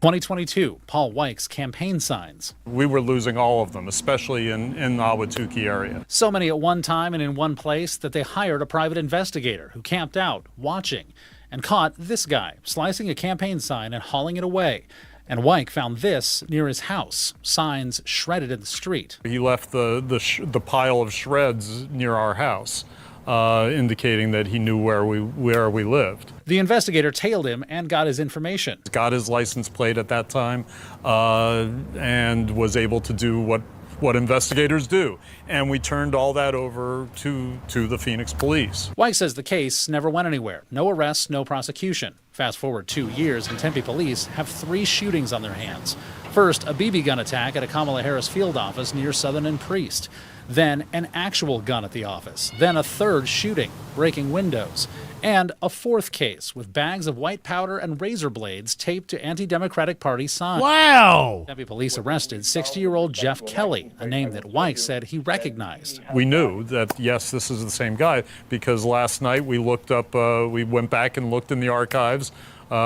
2022, Paul Weich's campaign signs. We were losing all of them, especially in the Ahwatukee area. So many at one time and in one place that they hired a private investigator who camped out, watching, and caught this guy slicing a campaign sign and hauling it away. And Weich found this near his house, signs shredded in the street. He left the pile of shreds near our house, indicating that he knew where we lived. The investigator tailed him and got his information. Got his license plate at that time, and was able to do what investigators do. And we turned all that over to the Phoenix police. Weich says the case never went anywhere. No arrests, no prosecution. Fast forward 2 years, and Tempe police have 3 shootings on their hands. First, a BB gun attack at a Kamala Harris field office near Southern and Priest. Then an actual gun at the office. Then a third shooting, breaking windows. And a 4th case with bags of white powder and razor blades taped to anti-Democratic Party signs. Wow! Tempe police arrested 60-year-old Jeff Kelly, a name that Weich said he recognized. We knew that, yes, this is the same guy, because last night we looked up, we went back and looked in the archives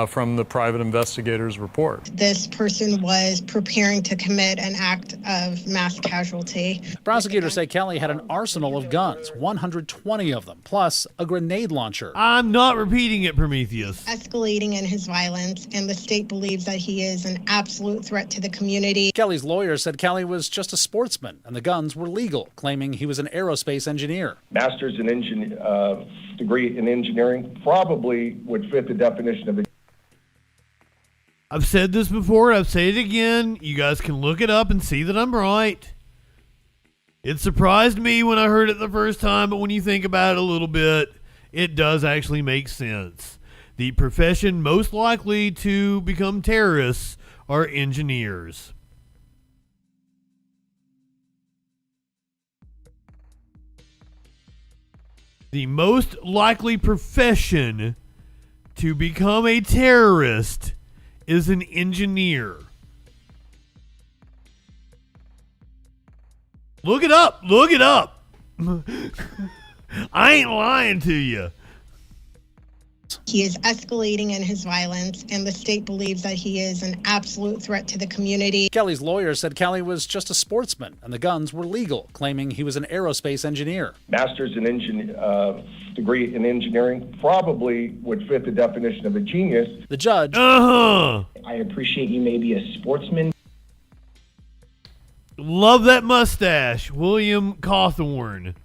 from the private investigator's report. This person was preparing to commit an act of mass casualty. Prosecutors say Kelly had an arsenal of guns, 120 of them, plus a grenade launcher. I'm not repeating it, Prometheus. Escalating in his violence, and the state believes that he is an absolute threat to the community. Kelly's lawyer said Kelly was just a sportsman and the guns were legal, claiming he was an aerospace engineer. Master's in degree in engineering probably would fit the definition of a. I've said this before, I've said it again. You guys can look it up and see that I'm right. It surprised me when I heard it the first time, but when you think about it a little bit, it does actually make sense. The profession most likely to become terrorists are engineers. The most likely profession to become a terrorist is an engineer. Look it up. Look it up. I ain't lying to you. He is escalating in his violence, and the state believes that he is an absolute threat to the community. Kelly's lawyer said Kelly was just a sportsman and the guns were legal, claiming he was an aerospace engineer. Master's in degree in engineering probably would fit the definition of a genius. The judge. I appreciate you may be a sportsman. Love that mustache, William Cawthorn.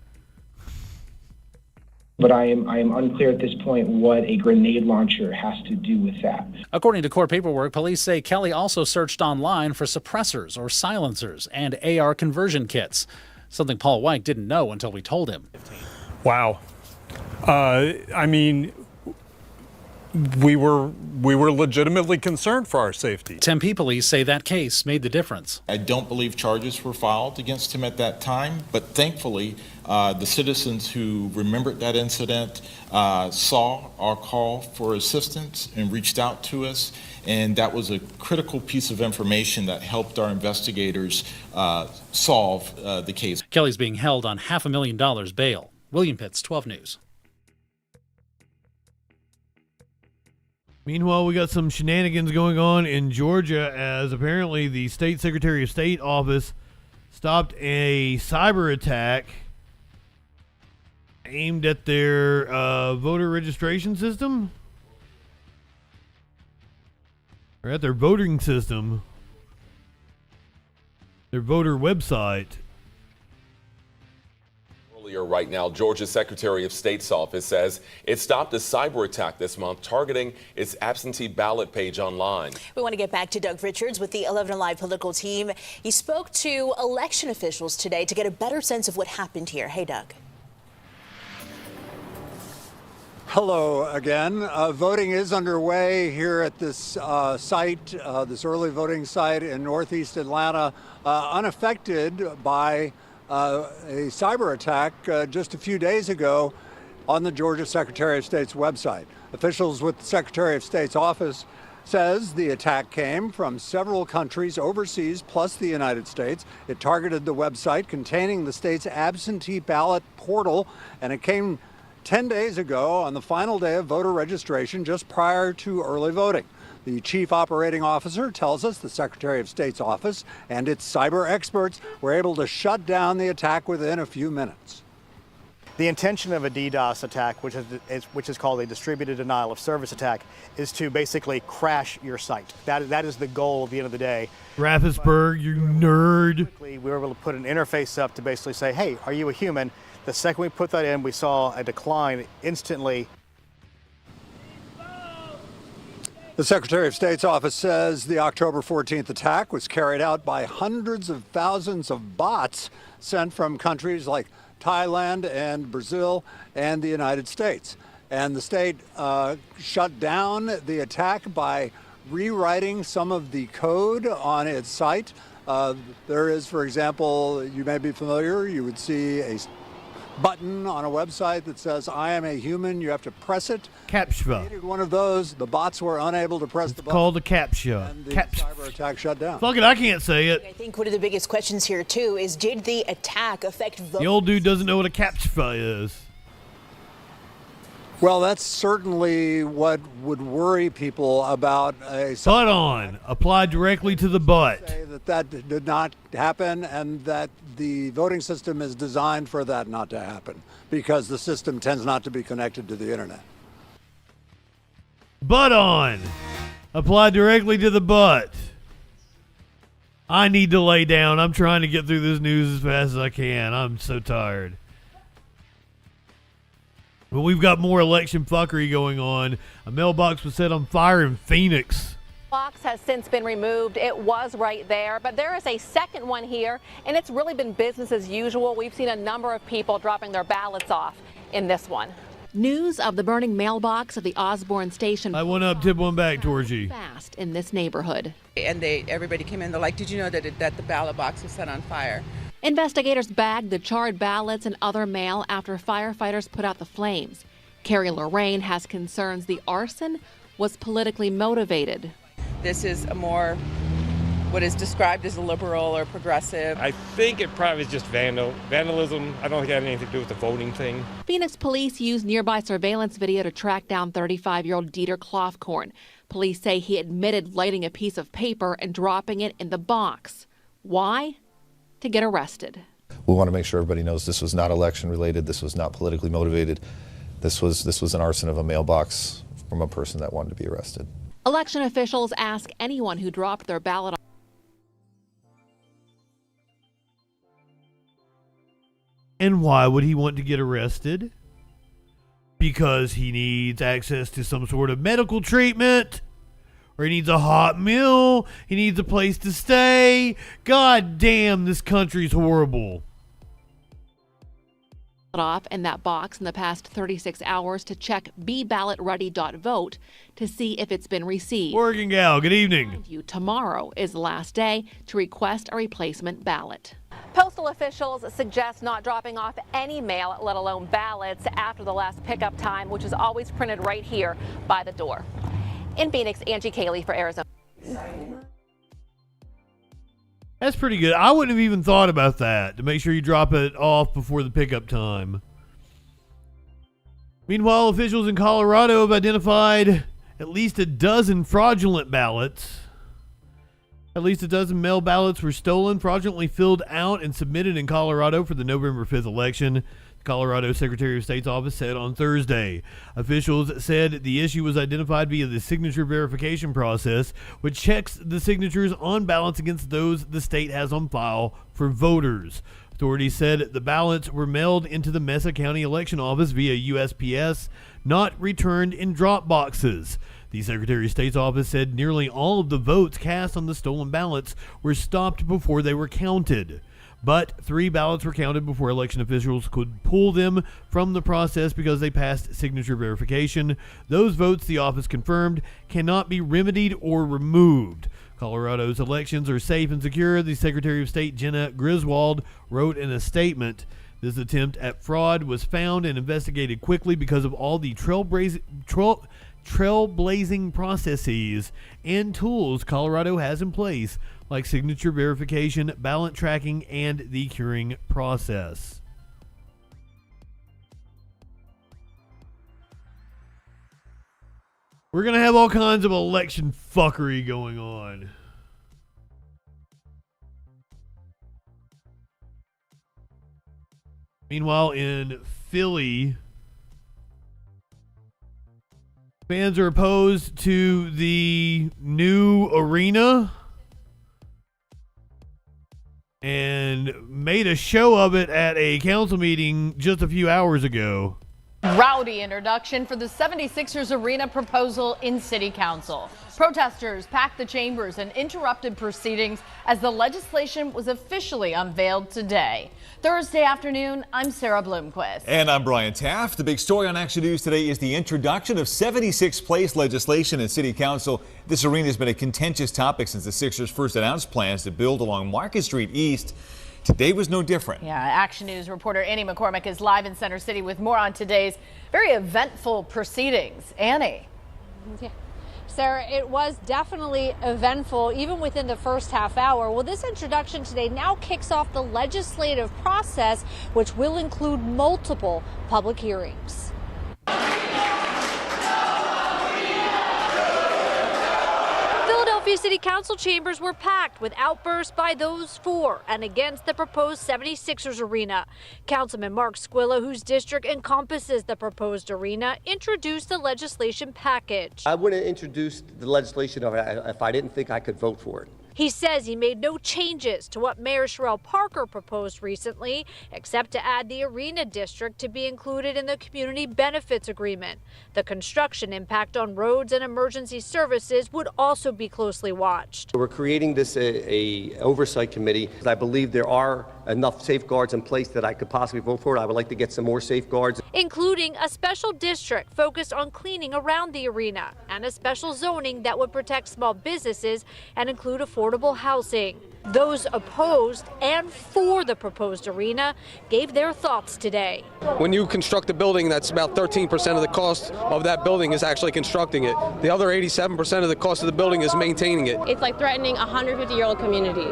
But I am unclear at this point what a grenade launcher has to do with that. According to court paperwork, police say Kelly also searched online for suppressors or silencers and AR conversion kits, something Paul Weich didn't know until we told him. Wow. I mean, we were legitimately concerned for our safety. Tempe police say that case made the difference. I don't believe charges were filed against him at that time, but thankfully, the citizens who remembered that incident saw our call for assistance and reached out to us, and that was a critical piece of information that helped our investigators solve the case. Kelly's being held on $500,000 bail. William Pitts, 12 News. Meanwhile, we got some shenanigans going on in Georgia as apparently the state Secretary of State office stopped a cyber attack aimed at their voter registration system, or at their voting system, their voter website. Right now, Georgia's Secretary of State's office says it stopped a cyber attack this month targeting its absentee ballot page online. We want to get back to Doug Richards with the 11 Alive political team. He spoke to election officials today to get a better sense of what happened here. Hey, Doug. Hello again. Voting is underway here at this site, this early voting site in Northeast Atlanta, unaffected by a cyber attack just a few days ago on the Georgia Secretary of State's website. Officials with the Secretary of State's office says the attack came from several countries overseas plus the United States. It targeted the website containing the state's absentee ballot portal, and it came 10 days ago on the final day of voter registration just prior to early voting. The chief operating officer tells us the Secretary of State's office and its cyber experts were able to shut down the attack within a few minutes. The intention of a DDoS attack, which is called a distributed denial of service attack, is to basically crash your site. That is the goal at the end of the day. Raffensperger, you nerd. We were able to put an interface up to basically say, hey, are you a human? The second we put that in, we saw a decline instantly. The Secretary of State's office says the October 14th attack was carried out by hundreds of thousands of bots sent from countries like Thailand and Brazil and the United States. And the state shut down the attack by rewriting some of the code on its site. There is, for example, you may be familiar, you would see a button on a website that says, I am a human. You have to press it. CAPTCHA. One of those, the bots were unable to press the button. Called a CAPTCHA. And the cyber attack shut down. Fuck it, I can't say it. I think one of the biggest questions here, too, is did the attack affect votes? The old dude doesn't know what a CAPTCHA is. Well, that's certainly what would worry people about a... Butt on. Applied directly to the butt. Say that did not happen, and that the voting system is designed for that not to happen because the system tends not to be connected to the internet. Butt on. Applied directly to the butt. I need to lay down. I'm trying to get through this news as fast as I can. I'm so tired. But we've got more election fuckery going on. A mailbox was set on fire in Phoenix. Box has since been removed. It was right there, but there is a second one here, and it's really been business as usual. We've seen a number of people dropping their ballots off in this one. News of the burning mailbox of the Osborne station. I one up, tip one back, Torgy. Fast in this neighborhood. And everybody came in. They're like, "Did you know that the ballot box was set on fire?" Investigators bagged the charred ballots and other mail after firefighters put out the flames. Carrie Lorraine has concerns the arson was politically motivated. This is a more what is described as a liberal or progressive. I think it probably is just vandalism. I don't think it had anything to do with the voting thing. Phoenix police used nearby surveillance video to track down 35-year-old Dieter Clothkorn. Police say he admitted lighting a piece of paper and dropping it in the box. Why? To get arrested. We want to make sure everybody knows this was not election related. This was not politically motivated. This was an arson of a mailbox from a person that wanted to be arrested. Election officials ask anyone who dropped their ballot. And why would he want to get arrested? Because he needs access to some sort of medical treatment, or he needs a hot meal, he needs a place to stay. God damn, this country's horrible. off in that box in the past 36 hours to check beballotready.vote to see if it's been received. Oregon gal, good evening. Tomorrow is the last day to request a replacement ballot. Postal officials suggest not dropping off any mail, let alone ballots, after the last pickup time, which is always printed right here by the door. In Phoenix, Angie Cayley for Arizona. That's pretty good. I wouldn't have even thought about that, to make sure you drop it off before the pickup time. Meanwhile, officials in Colorado have identified at least a dozen fraudulent ballots. At least a dozen mail ballots were stolen, fraudulently filled out, and submitted in Colorado for the November 5th election. The Colorado Secretary of State's office said on Thursday. Officials said the issue was identified via the signature verification process, which checks the signatures on ballots against those the state has on file for voters. Authorities said the ballots were mailed into the Mesa County Election Office via USPS, not returned in drop boxes. The Secretary of State's office said nearly all of the votes cast on the stolen ballots were stopped before they were counted. But 3 ballots were counted before election officials could pull them from the process because they passed signature verification. Those votes, the office confirmed, cannot be remedied or removed. Colorado's elections are safe and secure, the Secretary of State Jenna Griswold wrote in a statement. This attempt at fraud was found and investigated quickly because of all the trailblazing processes and tools Colorado has in place, like signature verification, ballot tracking, and the curing process. We're going to have all kinds of election fuckery going on. Meanwhile, in Philly, fans are opposed to the new arena and made a show of it at a council meeting just a few hours ago. Rowdy introduction for the 76ers arena proposal in City Council. Protesters packed the chambers and interrupted proceedings as the legislation was officially unveiled today. Thursday afternoon, I'm Sarah Bloomquist. And I'm Brian Taft. The big story on Action News today is the introduction of 76th place legislation in City Council. This arena has been a contentious topic since the Sixers first announced plans to build along Market Street East. Today was no different. Yeah, Action News reporter Annie McCormick is live in Center City with more on today's very eventful proceedings. Annie. Yeah. Sarah, it was definitely eventful, even within the first half hour. Well, this introduction today now kicks off the legislative process, which will include multiple public hearings. Philadelphia City Council chambers were packed with outbursts by those for and against the proposed 76ers arena. Councilman Mark Squilla, whose district encompasses the proposed arena, introduced the legislation package. I wouldn't introduce the legislation if I didn't think I could vote for it. He says he made no changes to what Mayor Sherrell Parker proposed recently, except to add the arena district to be included in the community benefits agreement. The construction impact on roads and emergency services would also be closely watched. We're creating this a oversight committee. I believe there are enough safeguards in place that I could possibly vote for it. I would like to get some more safeguards, including a special district focused on cleaning around the arena and a special zoning that would protect small businesses and include affordable housing. Those opposed and for the proposed arena gave their thoughts today. When you construct a building, that's about 13% of the cost of that building is actually constructing it. The other 87% of the cost of the building is maintaining it. It's like threatening a 150-year-old community.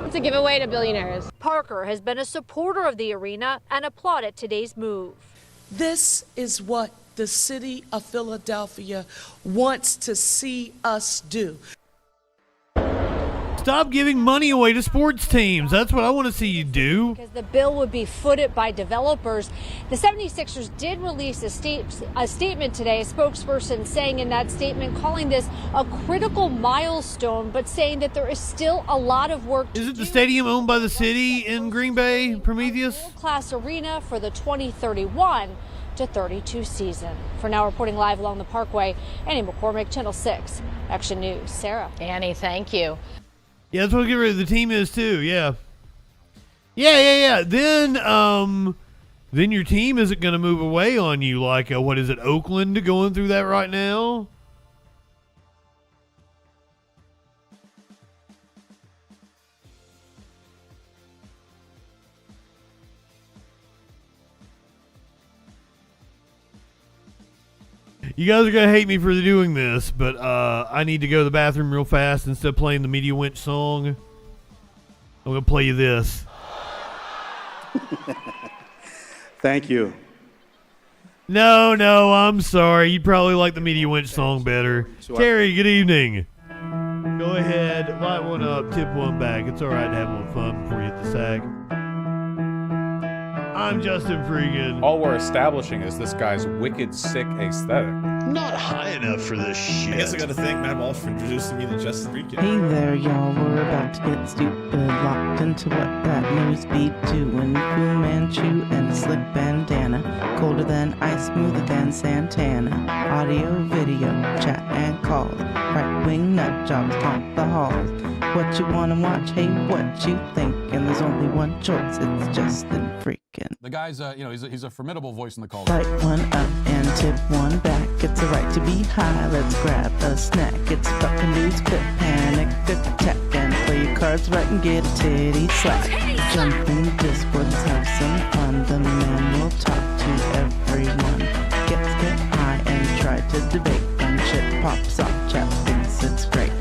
It's a giveaway to billionaires. Parker has been a supporter of the arena and applauded today's move. This is what the city of Philadelphia wants to see us do. Stop giving money away to sports teams. That's what I want to see you do. Because the bill would be footed by developers. The 76ers did release a statement today, a spokesperson saying in that statement, calling this a critical milestone, but saying that there is still a lot of work to do. Is it the stadium owned by the city in Green Bay, Prometheus? Class arena for the 2031 to 32 season. For now, reporting live along the Parkway, Annie McCormick, Channel 6, Action News. Sarah. Annie, thank you. Yeah, that's what the team is too. Yeah. Then then your team isn't going to move away on you like, what is it, Oakland going through that right now? You guys are going to hate me for doing this, but I need to go to the bathroom real fast. Instead of playing the Media Winch song, I'm going to play you this. Thank you. No, I'm sorry. You'd probably like the Media Winch song better. Terry, good evening. Go ahead, light one up, tip one back. It's all right to have one fun before you hit the sack. I'm JustinFREAKIN. All we're establishing is this guy's wicked, sick aesthetic. Not high enough for this shit. I guess I gotta thank Matt Walsh for introducing me to JustinFREAKIN. Hey there, y'all. We're about to get stupid, locked into what that news beat doing. Fu Manchu and a slick bandana, colder than ice, smoother than Santana. Audio, video, chat and calls. Right wing nut jobs haunt the halls. What you wanna watch? Hey, what you think? And there's only one choice. It's JustinFREAKIN. The guy's, he's a formidable voice in the culture. Light one up and tip one back. It's a right to be high. Let's grab a snack. It's fucking news, quit panic, attack, and play your cards right and get a titty slap. Jump in Discords, have some fun. The man will talk to everyone. Get high and try to debate. When shit pops off, chat thinks it's great.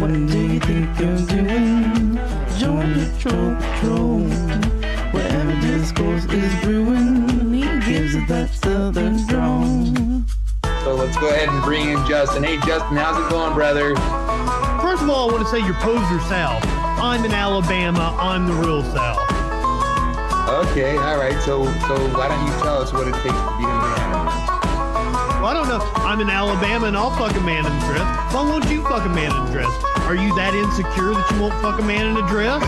What do you think you're doing? Join the troll patrol. Wherever discourse is brewing, he gives it that southern drawl. So let's go ahead and bring in Justin. Hey Justin, how's it going, brother? First of all, I want to say you're poser South. I'm in Alabama. I'm the real South. Okay, all right. So why don't you tell us what it takes to be a man? Well, I don't know. I'm in Alabama and I'll fuck a man in a dress. Why won't you fuck a man in a dress? Are you that insecure that you won't fuck a man in a dress?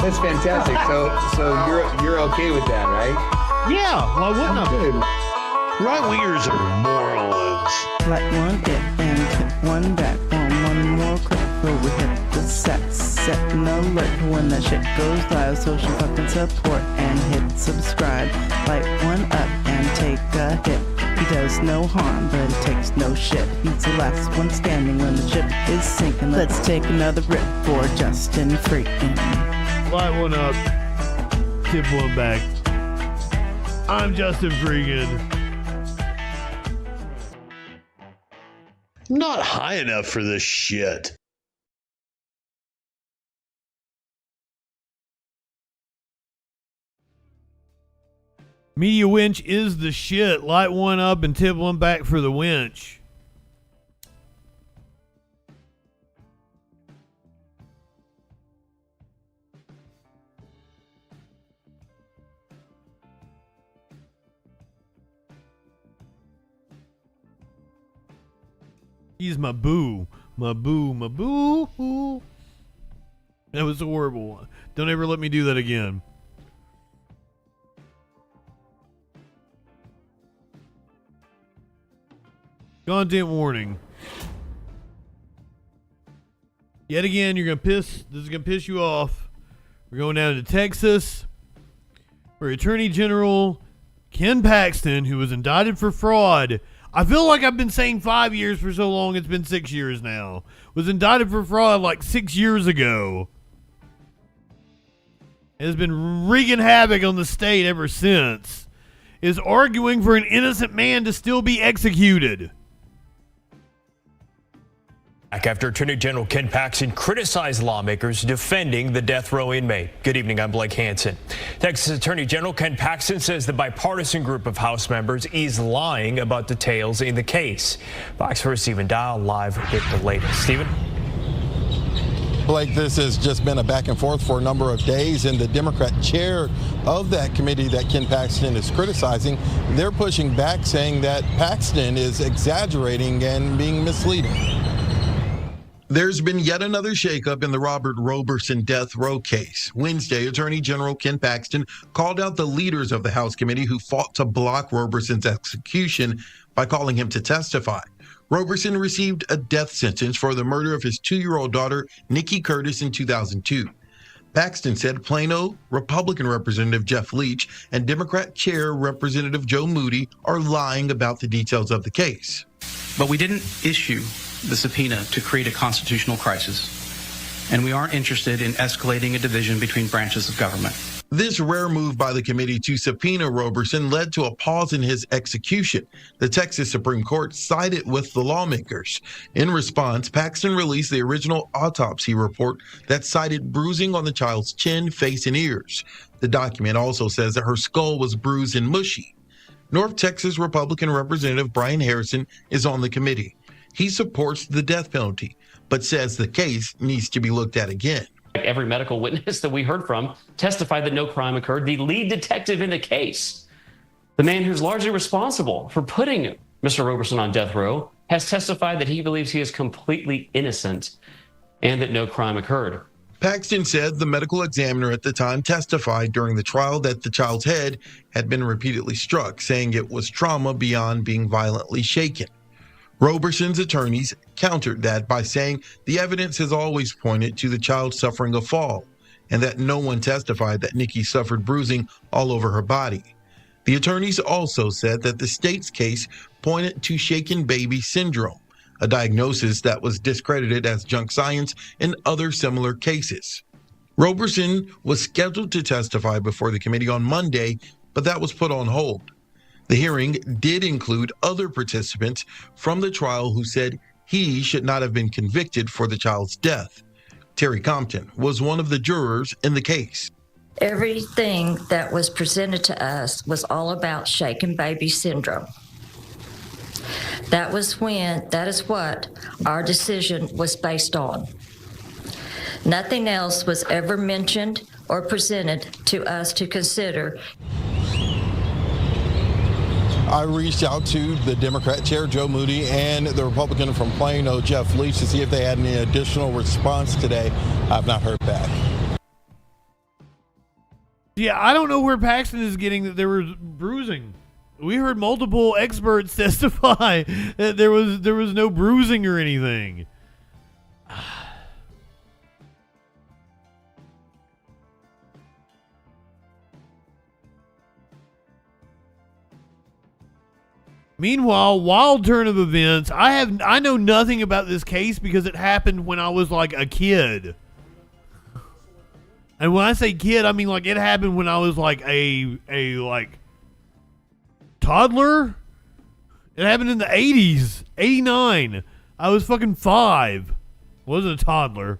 That's fantastic. So you're okay with that, right? Yeah. Why wouldn't I? Right-wingers are morons. Light one it and hit one back. One more click before we hit the set an alert when that shit goes live. Social fucking support and hit subscribe. Light one up and take a hit. He does no harm, but he takes no shit. He's the last one standing when the ship is sinking. Let's take another rip for JustinFREAKIN. Light one up, tip one back. I'm JustinFREAKIN. Not high enough for this shit. Media Winch is the shit. Light one up and tip one back for the winch. He's my boo. My boo. My boo. That was a horrible one. Don't ever let me do that again. Content warning. Yet again, you're going to piss. This is going to piss you off. We're going down to Texas, where Attorney General Ken Paxton, who was indicted for fraud. I feel like I've been saying 5 years for so long, it's been 6 years now. Was indicted for fraud like 6 years ago. Has been wreaking havoc on the state ever since. Is arguing for an innocent man to still be executed. After Attorney General Ken Paxton criticized lawmakers defending the death row inmate. Good evening, I'm Blake Hansen. Texas Attorney General Ken Paxton says the bipartisan group of House members is lying about details in the case. Fox 4 Stephen Dial live with the latest. Stephen? Blake, this has just been a back and forth for a number of days, and the Democrat chair of that committee that Ken Paxton is criticizing, they're pushing back, saying that Paxton is exaggerating and being misleading. There's been yet another shakeup in the Robert Roberson death row case. Wednesday, Attorney General Ken Paxton called out the leaders of the House committee who fought to block Roberson's execution by calling him to testify. Roberson received a death sentence for the murder of his 2-year-old daughter, Nikki Curtis, in 2002. Paxton said Plano Republican Representative Jeff Leach and Democrat Chair Representative Joe Moody are lying about the details of the case. But we didn't issue the subpoena to create a constitutional crisis, and we aren't interested in escalating a division between branches of government. This rare move by the committee to subpoena Roberson led to a pause in his execution. The Texas Supreme Court sided with the lawmakers. In response, Paxton released the original autopsy report that cited bruising on the child's chin, face, and ears. The document also says that her skull was bruised and mushy. North Texas Republican Representative Brian Harrison is on the committee. He supports the death penalty, but says the case needs to be looked at again. Every medical witness that we heard from testified that no crime occurred. The lead detective in the case, the man who's largely responsible for putting Mr. Roberson on death row, has testified that he believes he is completely innocent and that no crime occurred. Paxton said the medical examiner at the time testified during the trial that the child's head had been repeatedly struck, saying it was trauma beyond being violently shaken. Roberson's attorneys countered that by saying the evidence has always pointed to the child suffering a fall and that no one testified that Nikki suffered bruising all over her body. The attorneys also said that the state's case pointed to shaken baby syndrome, a diagnosis that was discredited as junk science in other similar cases. Roberson was scheduled to testify before the committee on Monday, but that was put on hold. The hearing did include other participants from the trial who said he should not have been convicted for the child's death. Terry Compton was one of the jurors in the case. Everything that was presented to us was all about shaken baby syndrome. That is what our decision was based on. Nothing else was ever mentioned or presented to us to consider. I reached out to the Democrat Chair, Joe Moody, and the Republican from Plano, Jeff Leach, to see if they had any additional response today. I've not heard back. Yeah, I don't know where Paxton is getting that there was bruising. We heard multiple experts testify that there was no bruising or anything. Meanwhile, wild turn of events. I know nothing about this case because it happened when I was like a kid. And when I say kid, I mean like it happened when I was like a like toddler. It happened in the 80s, 89. I was fucking 5. Wasn't a toddler.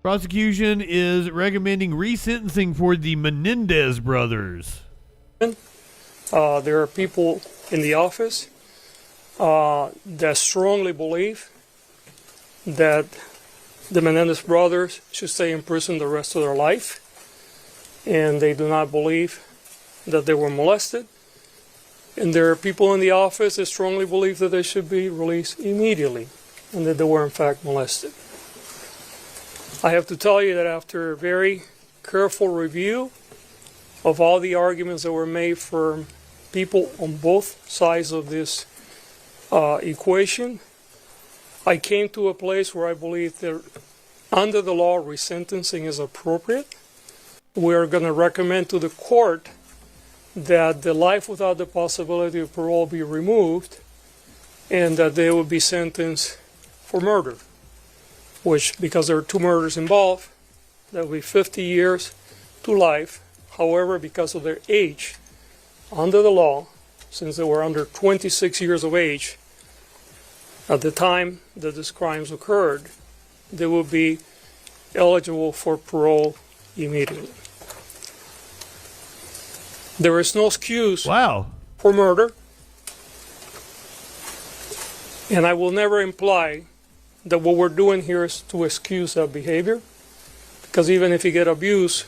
Prosecution is recommending resentencing for the Menendez brothers. There are people in the office that strongly believe that the Menendez brothers should stay in prison the rest of their life, and they do not believe that they were molested. And there are people in the office that strongly believe that they should be released immediately and that they were in fact molested. I have to tell you that after a very careful review of all the arguments that were made for people on both sides of this equation, I came to a place where I believe that under the law, resentencing is appropriate. We're going to recommend to the court that the life without the possibility of parole be removed and that they will be sentenced for murder, which, because there are 2 murders involved, that will be 50 years to life. However, because of their age, under the law, since they were under 26 years of age at the time that these crimes occurred, they will be eligible for parole immediately. There is no excuse for murder, and I will never imply that what we're doing here is to excuse that behavior, because even if you get abused,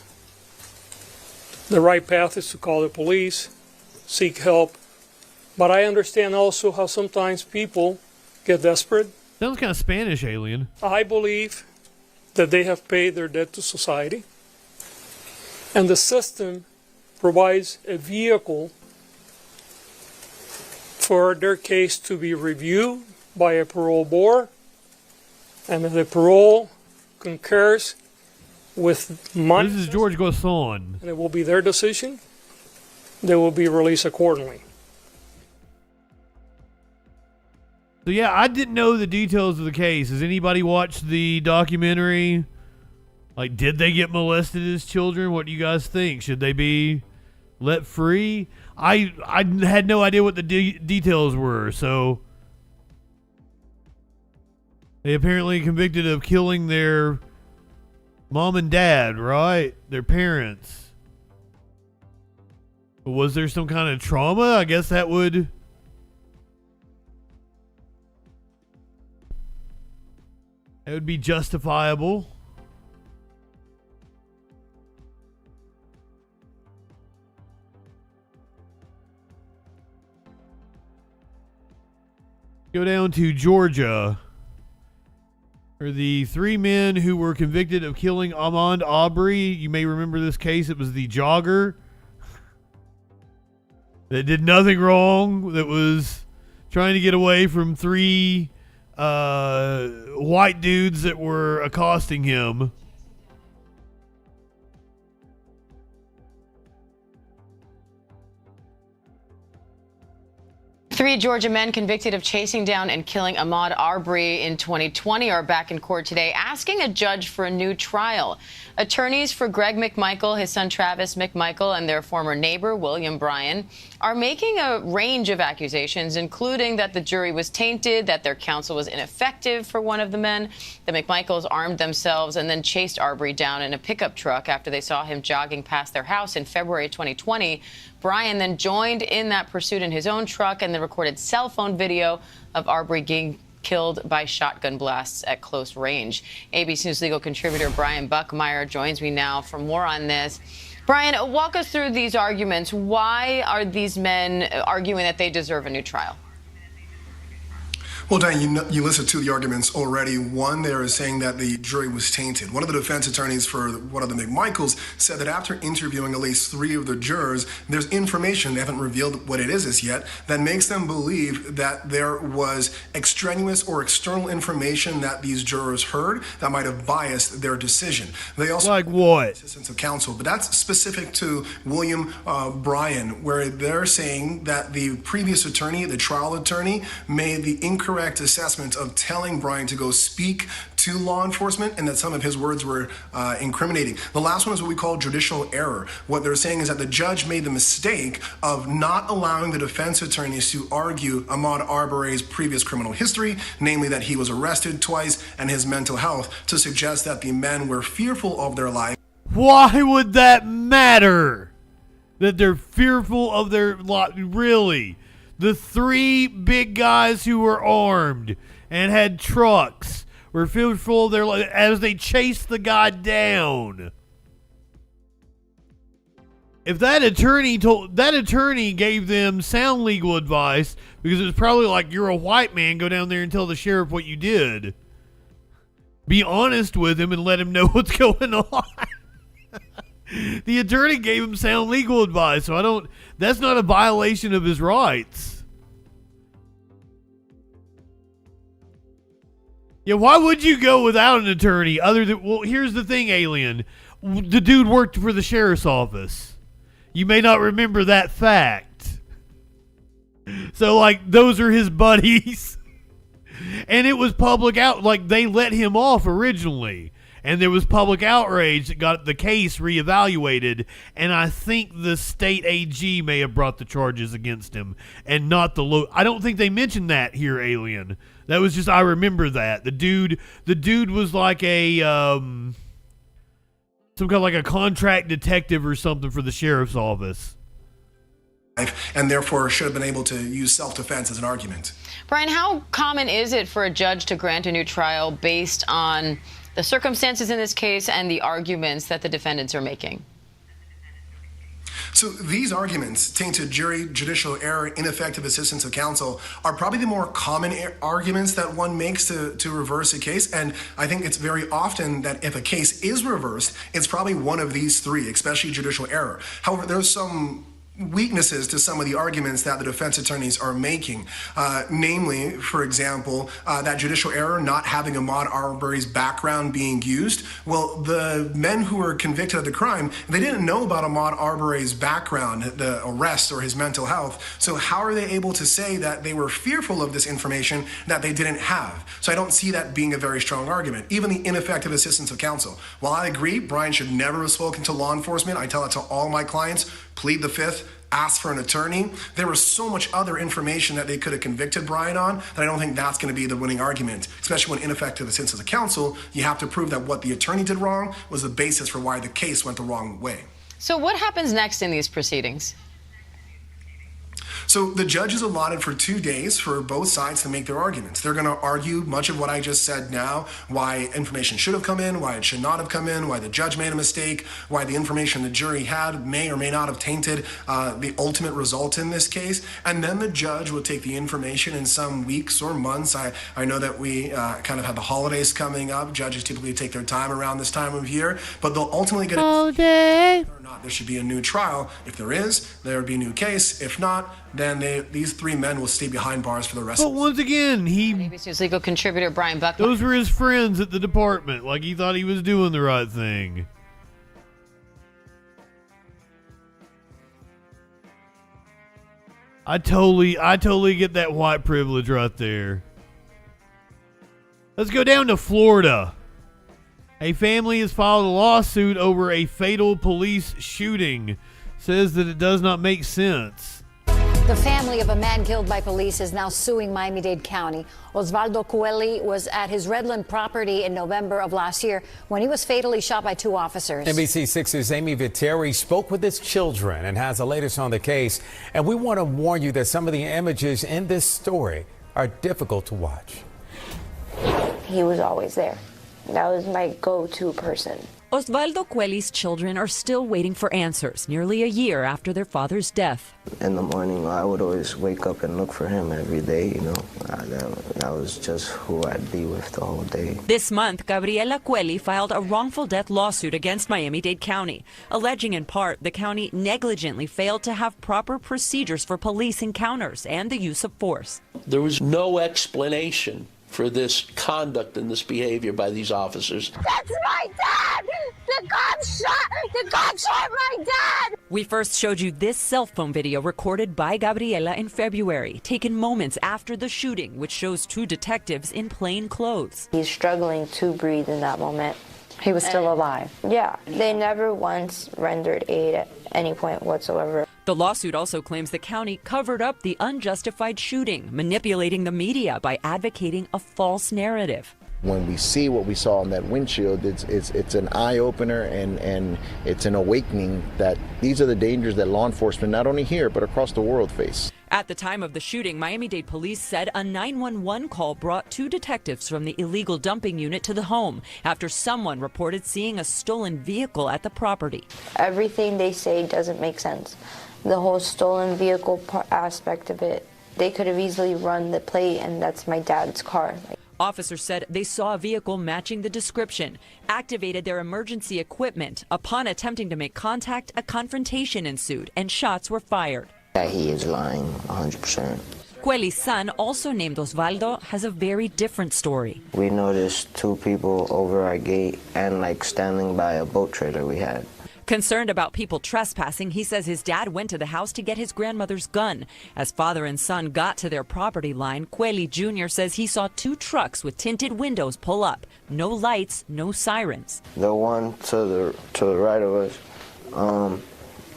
the right path is to call the police, seek help. But I understand also how sometimes people get desperate. Sounds kind of Spanish, alien. I believe that they have paid their debt to society, and the system provides a vehicle for their case to be reviewed by a parole board And if the parole concurs with my This is George Gosson. and it will be their decision, they will be released accordingly. So yeah, I didn't know the details of the case. Has anybody watched the documentary? Like, did they get molested as children? What do you guys think? Should they be let free? I had no idea what the details were, so they apparently convicted of killing their mom and dad, right? Their parents. But was there some kind of trauma? I guess that would... It would be justifiable. Go down to Georgia. For the 3 men who were convicted of killing Ahmaud Arbery. You may remember this case. It was the jogger that did nothing wrong, that was trying to get away from 3 white dudes that were accosting him. Three Georgia men convicted of chasing down and killing Ahmaud Arbery in 2020 are back in court today asking a judge for a new trial. Attorneys for Greg McMichael, his son Travis McMichael, and their former neighbor William Bryan are making a range of accusations, including that the jury was tainted, that their counsel was ineffective for one of the men. The McMichaels armed themselves and then chased Arbery down in a pickup truck after they saw him jogging past their house in February 2020. Bryan then joined in that pursuit in his own truck and then recorded cell phone video of Arbery being killed by shotgun blasts at close range. ABC News legal contributor Brian Buckmeyer joins me now for more on this. Brian, walk us through these arguments. Why are these men arguing that they deserve a new trial? Well, Dan, you listened to the arguments already. One there is saying that the jury was tainted. One of the defense attorneys for one of the McMichaels said that after interviewing at least 3 of the jurors, there's information, they haven't revealed what it is as yet, that makes them believe that there was extraneous or external information that these jurors heard that might have biased their decision. They also like what? Assistance of counsel, but that's specific to William Bryan, where they're saying that the previous attorney, the trial attorney, made the incorrect assessment of telling Bryan to go speak to law enforcement, and that some of his words were incriminating. The last one is what we call judicial error. What they're saying is that the judge made the mistake of not allowing the defense attorneys to argue Ahmaud Arbery's previous criminal history, namely that he was arrested twice, and his mental health, to suggest that the men were fearful of their life. Why would that matter? That they're fearful of their life? Really? The 3 big guys who were armed and had trucks were fearful of their life as they chased the guy down. If that attorney gave them sound legal advice, because it was probably like, you're a white man, go down there and tell the sheriff what you did. Be honest with him and let him know what's going on. The attorney gave him sound legal advice, so that's not a violation of his rights. Yeah, why would you go without an attorney other than, well, here's the thing, Alien. The dude worked for the sheriff's office. You may not remember that fact. So, like, those are his buddies. And it was public out, like, they let him off originally. And there was public outrage that got the case reevaluated, and I think the state AG may have brought the charges against him, and not the I don't think they mentioned that here, Alien. That was just, I remember that. The dude was like a some kind of like a contract detective or something for the sheriff's office. And therefore should have been able to use self-defense as an argument. Brian, how common is it for a judge to grant a new trial based on the circumstances in this case and the arguments that the defendants are making? So these arguments, tainted jury, judicial error, ineffective assistance of counsel, are probably the more common arguments that one makes to reverse a case. And I think it's very often that if a case is reversed, it's probably one of these 3, especially judicial error. However, there's some weaknesses to some of the arguments that the defense attorneys are making. Namely, for example, that judicial error not having Ahmaud Arbery's background being used. Well, the men who were convicted of the crime, they didn't know about Ahmaud Arbery's background, the arrest or his mental health. So how are they able to say that they were fearful of this information that they didn't have? So I don't see that being a very strong argument. Even the ineffective assistance of counsel. While I agree, Brian should never have spoken to law enforcement, I tell it to all my clients, plead the fifth, ask for an attorney. There was so much other information that they could have convicted Brian on that I don't think that's going to be the winning argument, especially when ineffective assistance of counsel, you have to prove that what the attorney did wrong was the basis for why the case went the wrong way. So what happens next in these proceedings? So the judge is allotted for 2 days for both sides to make their arguments. They're going to argue much of what I just said now, why information should have come in, why it should not have come in, why the judge made a mistake, why the information the jury had may or may not have tainted the ultimate result in this case. And then the judge will take the information in some weeks or months. I know that we kind of have the holidays coming up. Judges typically take their time around this time of year, but they'll ultimately get holiday. Or not there should be a new trial. If there is, there would be a new case. If not, then these 3 men will stay behind bars for the rest of the once again, ABC News legal contributor Brian Buckman. Those were his friends at the department, like he thought he was doing the right thing. I totally get that white privilege right there. Let's go down to Florida. A family has filed a lawsuit over a fatal police shooting. Says that it does not make sense. The family of a man killed by police is now suing Miami-Dade County. Osvaldo Coeli was at his Redland property in November of last year when he was fatally shot by 2 officers. NBC6's Amy Viteri spoke with his children and has the latest on the case. And we want to warn you that some of the images in this story are difficult to watch. He was always there. That was my go-to person. Osvaldo Coeli's children are still waiting for answers nearly a year after their father's death. In the morning, I would always wake up and look for him every day, you know. That was just who I'd be with the whole day. This month, Gabriela Coeli filed a wrongful death lawsuit against Miami-Dade County, alleging in part the county negligently failed to have proper procedures for police encounters and the use of force. There was no explanation for this conduct and this behavior by these officers. That's my dad! The cop shot my dad! We first showed you this cell phone video recorded by Gabriela in February, taken moments after the shooting, which shows 2 detectives in plain clothes. He's struggling to breathe in that moment. He was still alive. Yeah, they never once rendered aid at any point whatsoever. The lawsuit also claims the county covered up the unjustified shooting, manipulating the media by advocating a false narrative. When we see what we saw on that windshield, it's an eye-opener and it's an awakening that these are the dangers that law enforcement, not only here, but across the world, face. At the time of the shooting, Miami-Dade police said a 911 call brought 2 detectives from the illegal dumping unit to the home after someone reported seeing a stolen vehicle at the property. Everything they say doesn't make sense. The whole stolen vehicle aspect of it, they could have easily run the plate, and that's my dad's car. Officers said they saw a vehicle matching the description, activated their emergency equipment. Upon attempting to make contact, a confrontation ensued and shots were fired. That he is lying 100%. Coeli's son, also named Osvaldo, has a very different story. We noticed 2 people over our gate and standing by a boat trailer we had. Concerned about people trespassing, he says his dad went to the house to get his grandmother's gun. As father and son got to their property line, Coeli Jr. says he saw 2 trucks with tinted windows pull up. No lights, no sirens. The one to the right of us,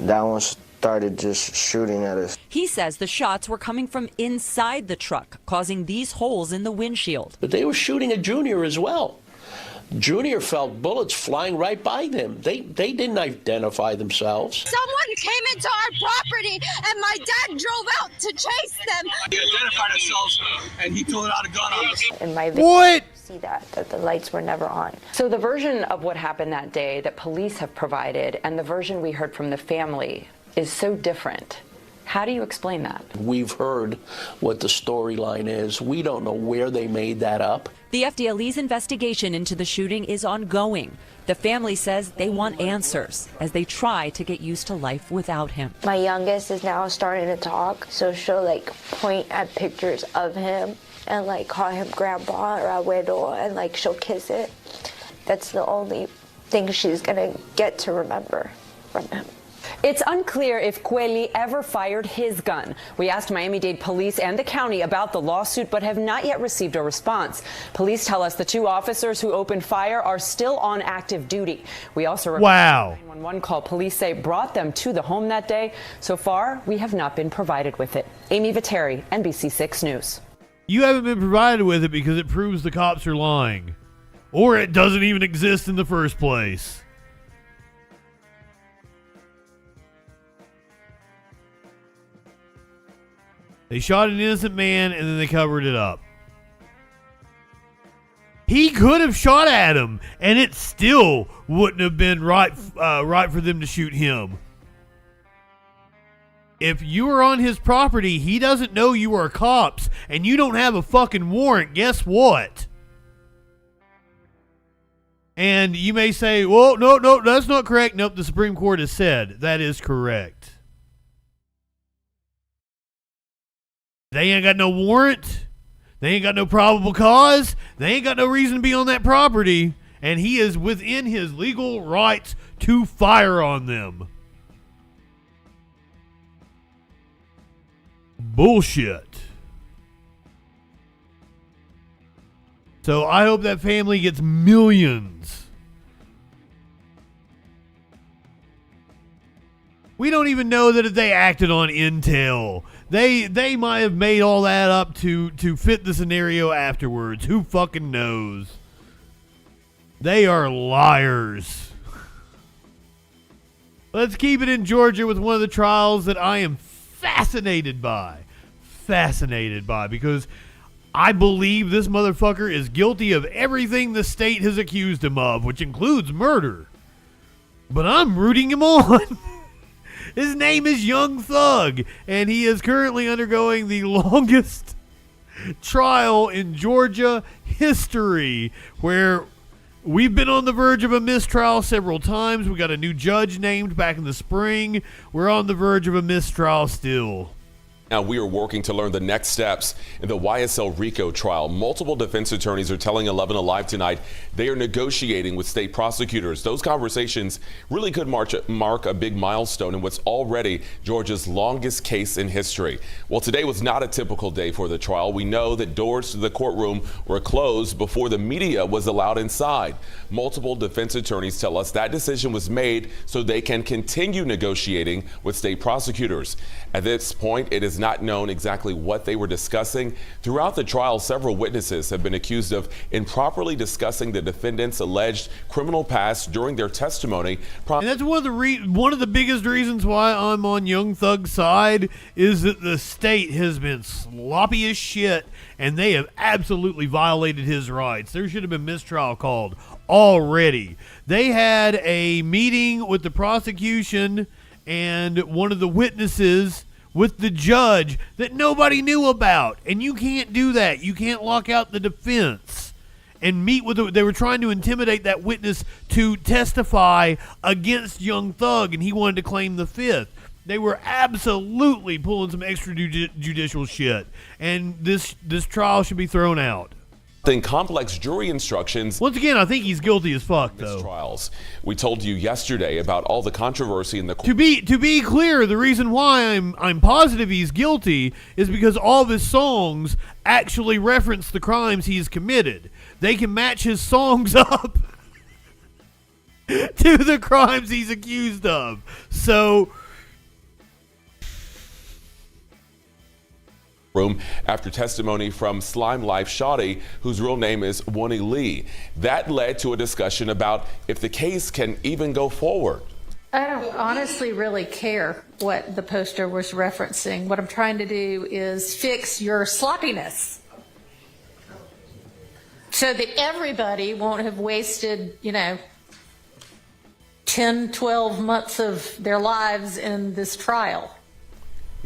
that one started just shooting at us. He says the shots were coming from inside the truck, causing these holes in the windshield. But they were shooting at Junior as well. Junior felt bullets flying right by them. They didn't identify themselves. Someone came into our property and my dad drove out to chase them. We identified ourselves and he pulled out a gun on us. In my video, what? See that the lights were never on. So the version of what happened that day that police have provided and the version we heard from the family is so different. How do you explain that? We've heard what the storyline is. We don't know where they made that up. The FDLE's investigation into the shooting is ongoing. The family says they want answers as they try to get used to life without him. My youngest is now starting to talk, so she'll like point at pictures of him and like call him grandpa or abuelo, and like she'll kiss it. That's the only thing she's gonna get to remember from him. It's unclear if Kweli ever fired his gun. We asked Miami-Dade police and the county about the lawsuit, but have not yet received a response. Police tell us the two officers who opened fire are still on active duty. We also requested a 911 call police say brought them to the home that day. So far, we have not been provided with it. Amy Viteri, NBC6 News. You haven't been provided with it because it proves the cops are lying. Or it doesn't even exist in the first place. They shot an innocent man and then they covered it up. He could have shot at him and it still wouldn't have been right for them to shoot him. If you are on his property, he doesn't know you are cops and you don't have a fucking warrant, guess what? And you may say, well, no, that's not correct. Nope, the Supreme Court has said that is correct. They ain't got no warrant. They ain't got no probable cause. They ain't got no reason to be on that property. And he is within his legal rights to fire on them. Bullshit. So I hope that family gets millions. We don't even know that if they acted on intel. They might have made all that up to fit the scenario afterwards. Who fucking knows? They are liars. Let's keep it in Georgia with one of the trials that I am fascinated by. Because I believe this motherfucker is guilty of everything the state has accused him of, which includes murder. But I'm rooting him on. His name is Young Thug, and he is currently undergoing the longest trial in Georgia history, where we've been on the verge of a mistrial several times. We got a new judge named back in the spring. We're on the verge of a mistrial still. Now we are working to learn the next steps in the YSL RICO trial. Multiple defense attorneys are telling 11 Alive tonight they are negotiating with state prosecutors. Those conversations really could mark a big milestone in what's already Georgia's longest case in history. Well, today was not a typical day for the trial. We know that doors to the courtroom were closed before the media was allowed inside. Multiple defense attorneys tell us that decision was made so they can continue negotiating with state prosecutors. At this point, it is not known exactly what they were discussing. Throughout the trial, several witnesses have been accused of improperly discussing the defendant's alleged criminal past during their testimony. And that's one of the biggest reasons why I'm on Young Thug's side, is that the state has been sloppy as shit and they have absolutely violated his rights. There should have been mistrial called already. They had a meeting with the prosecution and one of the witnesses with the judge that nobody knew about. And you can't do that. You can't lock out the defense and meet with they were trying to intimidate that witness to testify against Young Thug, and he wanted to claim the fifth. They were absolutely pulling some extrajudicial shit, and this trial should be thrown out. Complex jury instructions. Once again, I think he's guilty as fuck, though. Trials. We told you yesterday about all the controversy in the court. To be clear, the reason why I'm positive he's guilty is because all of his songs actually reference the crimes he's committed. They can match his songs up to the crimes he's accused of. So room after testimony from Slime Life Shawty, whose real name is Wonnie Lee. That led to a discussion about if the case can even go forward. I don't honestly really care what the poster was referencing. What I'm trying to do is fix your sloppiness so that everybody won't have wasted, 10, 12 months of their lives in this trial.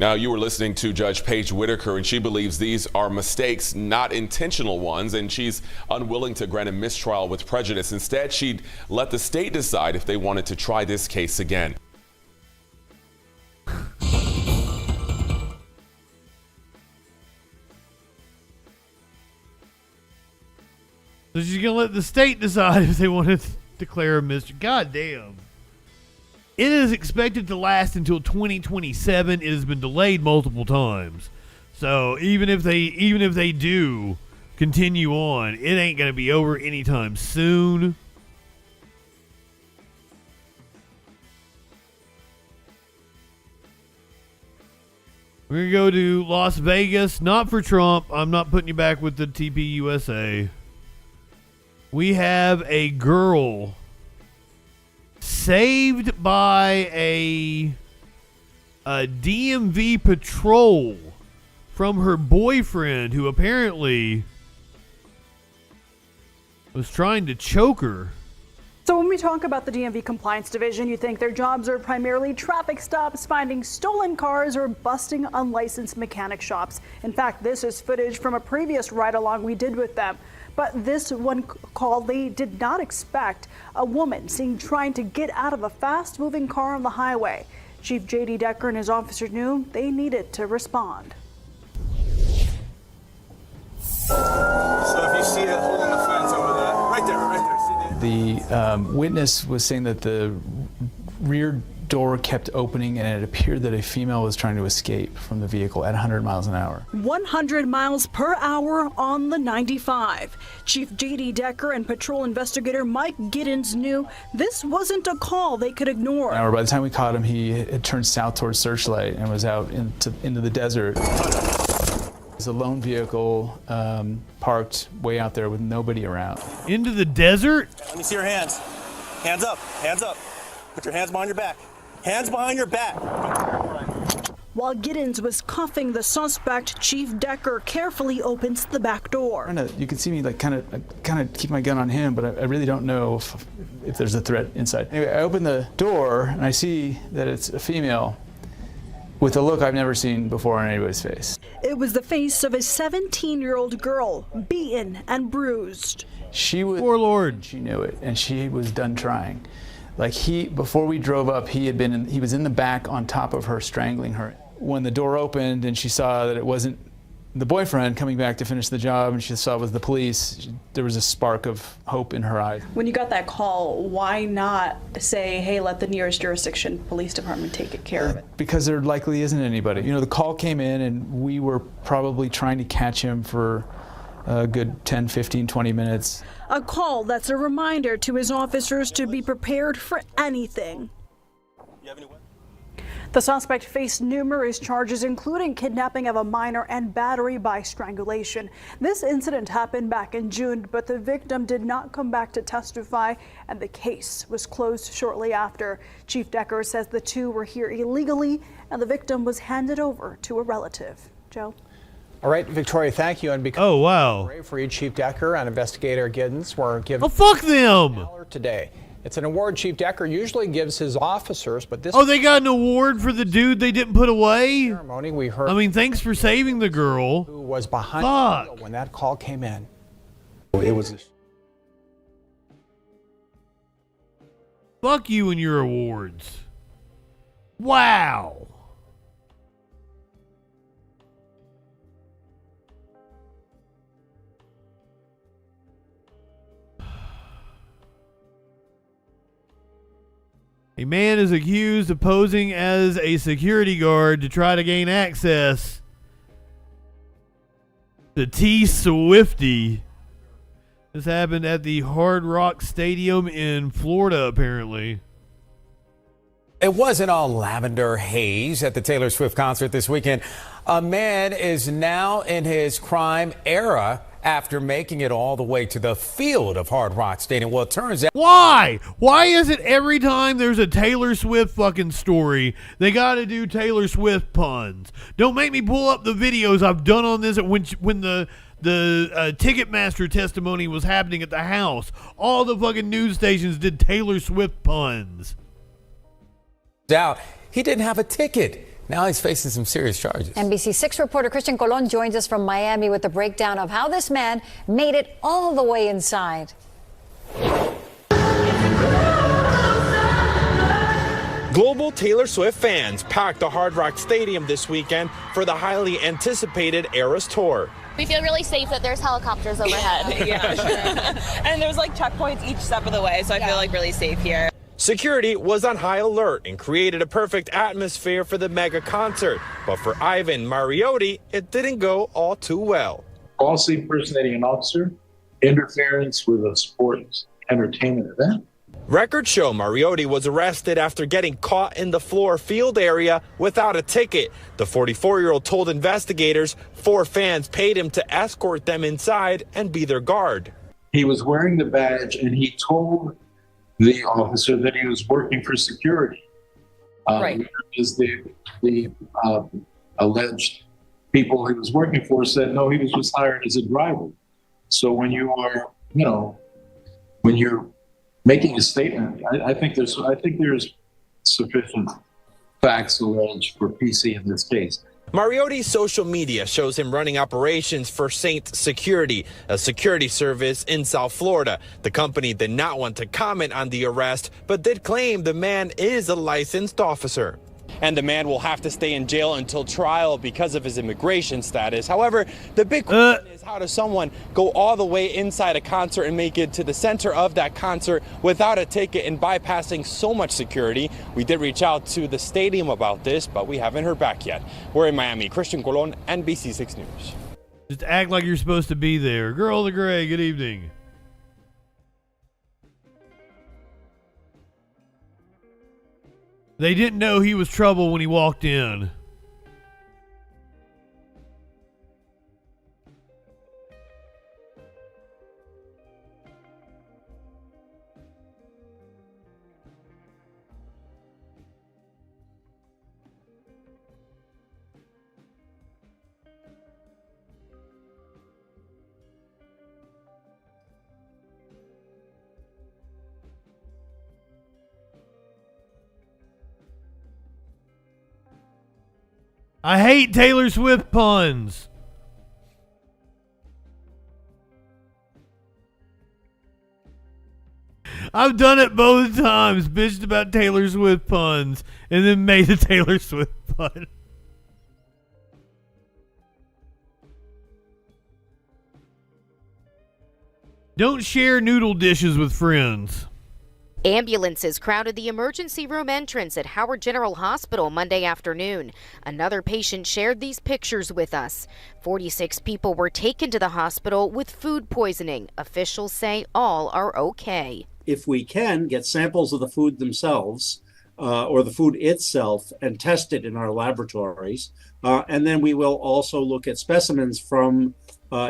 Now, you were listening to Judge Paige Whitaker, and she believes these are mistakes, not intentional ones, and she's unwilling to grant a mistrial with prejudice. Instead, she'd let the state decide if they wanted to try this case again. So she's going to let the state decide if they want to declare a mistrial. God damn. It is expected to last until 2027. It has been delayed multiple times. So even if they do continue on, it ain't going to be over anytime soon. We're going to go to Las Vegas, not for Trump. I'm not putting you back with the TPUSA. We have a girl saved by a DMV patrol from her boyfriend, who apparently was trying to choke her. So when we talk about the DMV Compliance Division, you think their jobs are primarily traffic stops, finding stolen cars, or busting unlicensed mechanic shops. In fact, this is footage from a previous ride-along we did with them. But this one call, they did not expect a woman seen trying to get out of a fast-moving car on the highway. Chief J.D. Decker and his officers knew they needed to respond. So if you see it holding the fence over there, right there, see there? The witness was saying that the rear door kept opening, and it appeared that a female was trying to escape from the vehicle at 100 miles an hour. 100 miles per hour on the 95. Chief J.D. Decker and patrol investigator Mike Giddens knew this wasn't a call they could ignore. By the time we caught him, he had turned south towards Searchlight and was out into the desert. There's a lone vehicle parked way out there with nobody around. Into the desert? Let me see your hands. Hands up, hands up. Put your hands behind your back. Hands behind your back. While Giddens was cuffing the suspect, Chief Decker carefully opens the back door. You can see me kind of keep my gun on him, but I really don't know if there's a threat inside. Anyway, I open the door and I see that it's a female with a look I've never seen before on anybody's face. It was the face of a 17-year-old girl, beaten and bruised. She was poor Lord. She knew it, and she was done trying. Before we drove up, he was in the back on top of her, strangling her. When the door opened and she saw that it wasn't the boyfriend coming back to finish the job, and she saw it was the police, there was a spark of hope in her eyes. When you got that call, why not say, hey, let the nearest jurisdiction police department take care of it? Because there likely isn't anybody. The call came in, and we were probably trying to catch him for a good 10, 15, 20 minutes. A call that's a reminder to his officers to be prepared for anything. The suspect faced numerous charges, including kidnapping of a minor and battery by strangulation. This incident happened back in June, but the victim did not come back to testify, and the case was closed shortly after. Chief Decker says the two were here illegally, and the victim was handed over to a relative. Joe? All right, Victoria, thank you. And because oh, wow. For you, Chief Decker and Investigator Giddens were given fuck them today. It's an award Chief Decker usually gives his officers, but this they got an award for the dude they didn't put away? Ceremony we heard. Thanks for saving the girl. Who was behind the wheel when that call came in. It was fuck you and your awards. Wow. A man is accused of posing as a security guard to try to gain access to T. Swifty. This happened at the Hard Rock Stadium in Florida, apparently. It wasn't all lavender haze at the Taylor Swift concert this weekend. A man is now in his crime era after making it all the way to the field of Hard Rock Stadium. Well, it turns out... Why? Why is it every time there's a Taylor Swift fucking story, they gotta do Taylor Swift puns? Don't make me pull up the videos I've done on this when the Ticketmaster testimony was happening at the house. All the fucking news stations did Taylor Swift puns. Out, he didn't have a ticket. Now he's facing some serious charges. NBC6 reporter Christian Colon joins us from Miami with a breakdown of how this man made it all the way inside. Global Taylor Swift fans packed the Hard Rock Stadium this weekend for the highly anticipated Eras Tour. We feel really safe that there's helicopters overhead. Yeah, sure. And there's like checkpoints each step of the way, so I feel like really safe here. Security was on high alert and created a perfect atmosphere for the mega concert. But for Ivan Mariotti, it didn't go all too well. Falsely impersonating an officer, interference with a sports entertainment event. Records show Mariotti was arrested after getting caught in the Fluor Field area without a ticket. The 44-year-old told investigators 4 fans paid him to escort them inside and be their guard. He was wearing the badge and he told the officer that he was working for security. Right. Because the alleged people he was working for said, no, he was just hired as a driver. So when you are, when you're making a statement, I think there's sufficient facts alleged for PC in this case. Mariotti's social media shows him running operations for Saint Security, a security service in South Florida. The company did not want to comment on the arrest, but did claim the man is a licensed officer. And the man will have to stay in jail until trial because of his immigration status. However, the big question is, how does someone go all the way inside a concert and make it to the center of that concert without a ticket and bypassing so much security? We did reach out to the stadium about this, but we haven't heard back yet. We're in Miami. Christian Colon, NBC6 News. Just act like you're supposed to be there. Girl the Gray, good evening. They didn't know he was trouble when he walked in. I hate Taylor Swift puns. I've done it both times, bitched about Taylor Swift puns, and then made a Taylor Swift pun. Don't share noodle dishes with friends. Ambulances crowded the emergency room entrance at Howard General Hospital Monday afternoon. Another patient shared these pictures with us. 46 people were taken to the hospital with food poisoning. Officials say all are okay. If we can get samples of the food themselves or the food itself and test it in our laboratories, and then we will also look at specimens from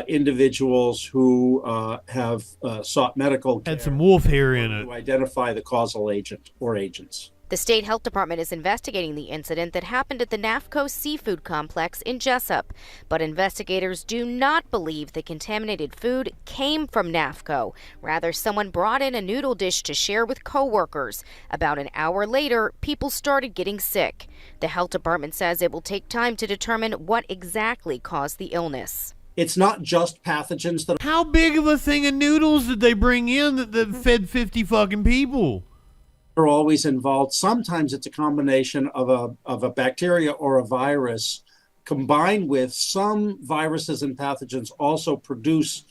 individuals who have sought medical care. Had some wolf hair in it. To identify the causal agent or agents. The state health department is investigating the incident that happened at the NAFCO seafood complex in Jessup. But investigators do not believe the contaminated food came from NAFCO. Rather, someone brought in a noodle dish to share with coworkers. About an hour later, people started getting sick. The health department says it will take time to determine what exactly caused the illness. It's not just pathogens that. How big of a thing of noodles did they bring in that fed 50 fucking people? Are always involved. Sometimes it's a combination of a bacteria or a virus combined with some viruses and pathogens also produce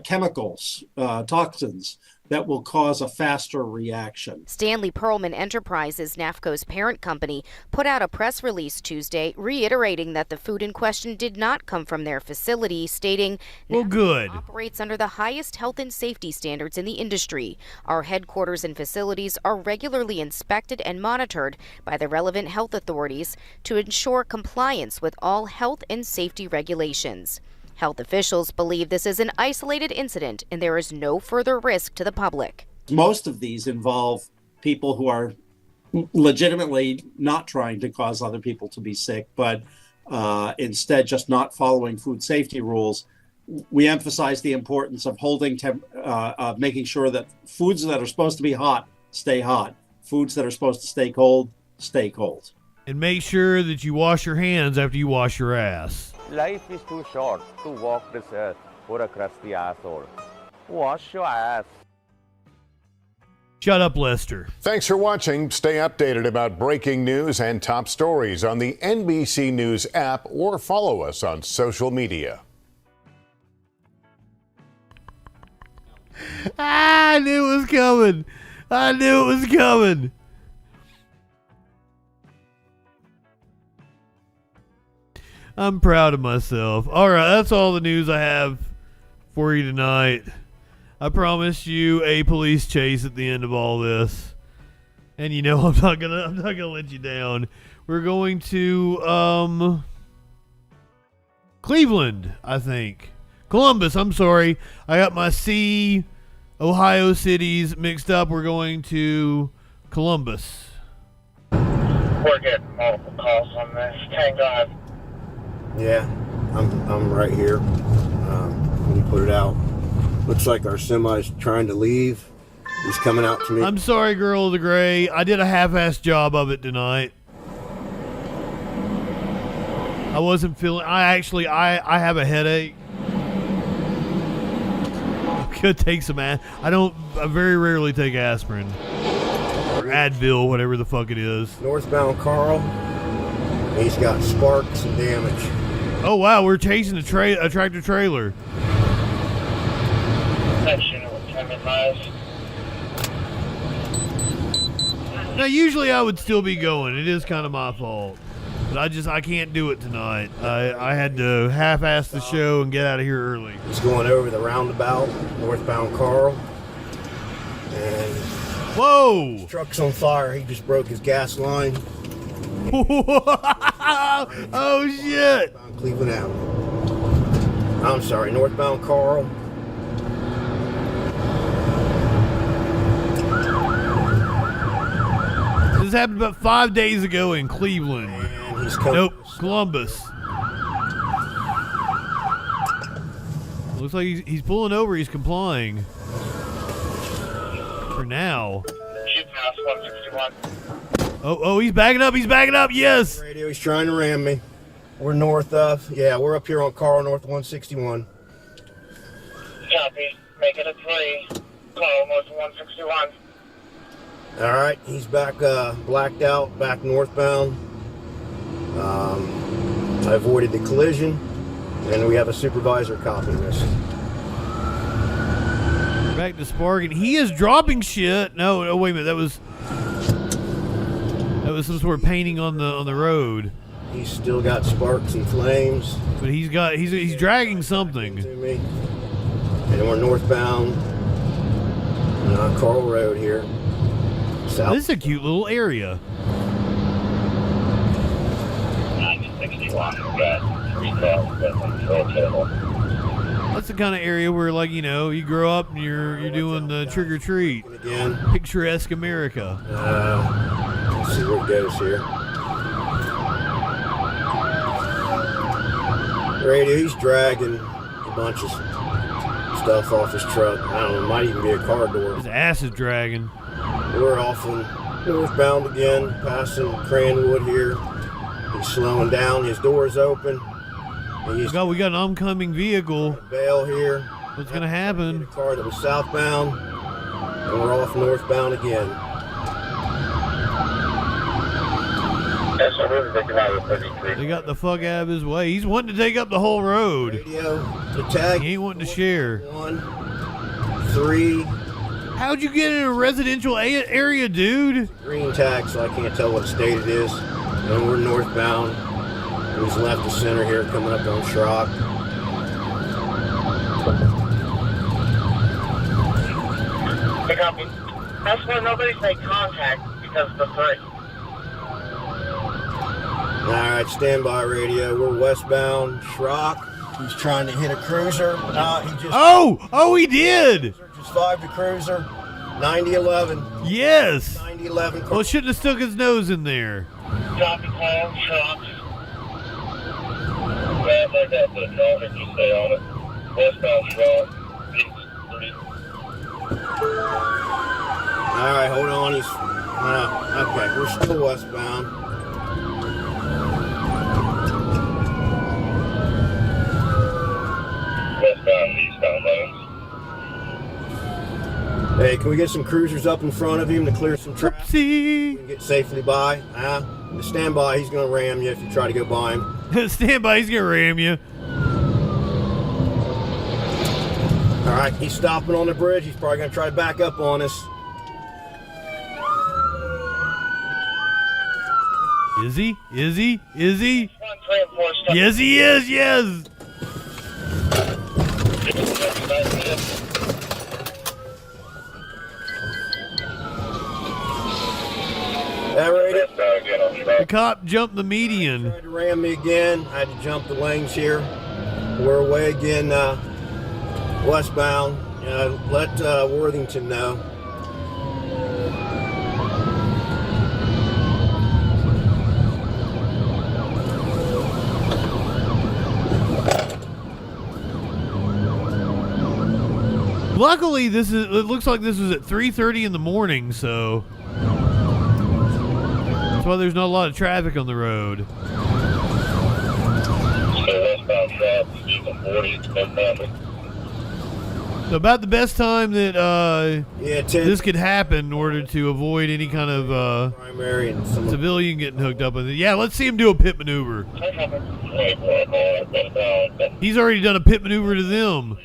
chemicals, toxins that will cause a faster reaction. Stanley Pearlman Enterprises, NAFCO's parent company, put out a press release Tuesday reiterating that the food in question did not come from their facility, stating, good. Operates under the highest health and safety standards in the industry. Our headquarters and facilities are regularly inspected and monitored by the relevant health authorities to ensure compliance with all health and safety regulations. Health officials believe this is an isolated incident and there is no further risk to the public. Most of these involve people who are legitimately not trying to cause other people to be sick, but instead just not following food safety rules. We emphasize the importance of making sure that foods that are supposed to be hot, stay hot. Foods that are supposed to stay cold, stay cold. And make sure that you wash your hands after you wash your ass. Life is too short to walk this earth for a crusty asshole. Wash your ass. Shut up, Lester. Thanks for watching. Stay updated about breaking news and top stories on the NBC News app or follow us on social media. I knew it was coming. I knew it was coming. I'm proud of myself. All right, that's all the news I have for you tonight. I promised you a police chase at the end of all this, and you know I'm not gonna let you down. We're going to Cleveland, I think. Columbus. I'm sorry, I got my Ohio cities mixed up. We're going to Columbus. We're getting multiple calls on this. Hang on. Yeah, I'm right here. Let me put it out. Looks like our semi's trying to leave. He's coming out to me. I'm sorry, girl of the gray. I did a half-assed job of it tonight. I wasn't feeling. I have a headache. I'm gonna take some. I very rarely take aspirin or Advil, whatever the fuck it is. Northbound Carl. He's got sparks and damage. Oh wow, we're chasing a tractor trailer. Now, usually I would still be going. It is kind of my fault. But I can't do it tonight. I had to half-ass the show and get out of here early. He's going over the roundabout, northbound Carl. And whoa! His truck's on fire. He just broke his gas line. Oh, shit! Cleveland Avenue. I'm sorry, northbound Carl. This happened about 5 days ago in Cleveland. Nope, Columbus. Looks like he's pulling over. He's complying. For now. Oh, he's backing up. He's backing up. Yes. Radio, he's trying to ram me. We're north of. Yeah, we're up here on Carl, north 161. Copy. Make it a 3. Carl, north 161. All right, he's back, blacked out, back northbound. I avoided the collision, and we have a supervisor copying this. Back to Sparkin. He is dropping shit. No, wait a minute. That was some sort of painting on the road. He's still got sparks and flames. But he's dragging something. To me. And we're northbound on Carl Road here. South. This is a cute little area. 961, That's the kind of area where, like, you grow up and you're doing the trick or treat. Again. Picturesque America. Let's see where it goes here. Radio, he's dragging a bunch of stuff off his truck. I don't know, it might even be a car door. His ass is dragging. We're off in northbound again, passing Cranwood here. He's slowing down. His door's open. We got an oncoming vehicle. Bail here. What's going to happen? A car that was southbound, and we're off northbound again. They got the fuck out of his way. He's wanting to take up the whole road. Radio, the tag. He ain't wanting to share. 1, 3. How'd you get in a residential area, dude? Green tag, so I can't tell what state it is. And we're northbound. He's left to center here, coming up on Schrock. Hey, copy. That's where nobody's made contact because of the 3. All right, standby radio. We're westbound Schrock. He's trying to hit a cruiser. He just. Oh, he did. Just 5 to cruiser. 9011. Yes. 9011. Well, shouldn't have stuck his nose in there. Copy, call, Schrock. Yeah, like that, but if you stay on it. Westbound Schrock. 3. All right, hold on. He's okay. We're still westbound. Hey, can we get some cruisers up in front of him to clear some traffic? We can get safely by. Stand by. He's going to ram you if you try to go by him. Stand by. He's going to ram you. All right, he's stopping on the bridge. He's probably going to try to back up on us. Is he? Is he? Is he? Yes, he is. Yes. The cop jumped the median. Tried to ram me again. I had to jump the lanes here. We're away again westbound. Let Worthington know. Luckily, it looks like this was at 3:30 in the morning, so that's why there's not a lot of traffic on the road. So about the best time that this could happen in order to avoid any kind of civilian getting hooked up with it. Yeah, let's see him do a pit maneuver. He's already done a pit maneuver to them.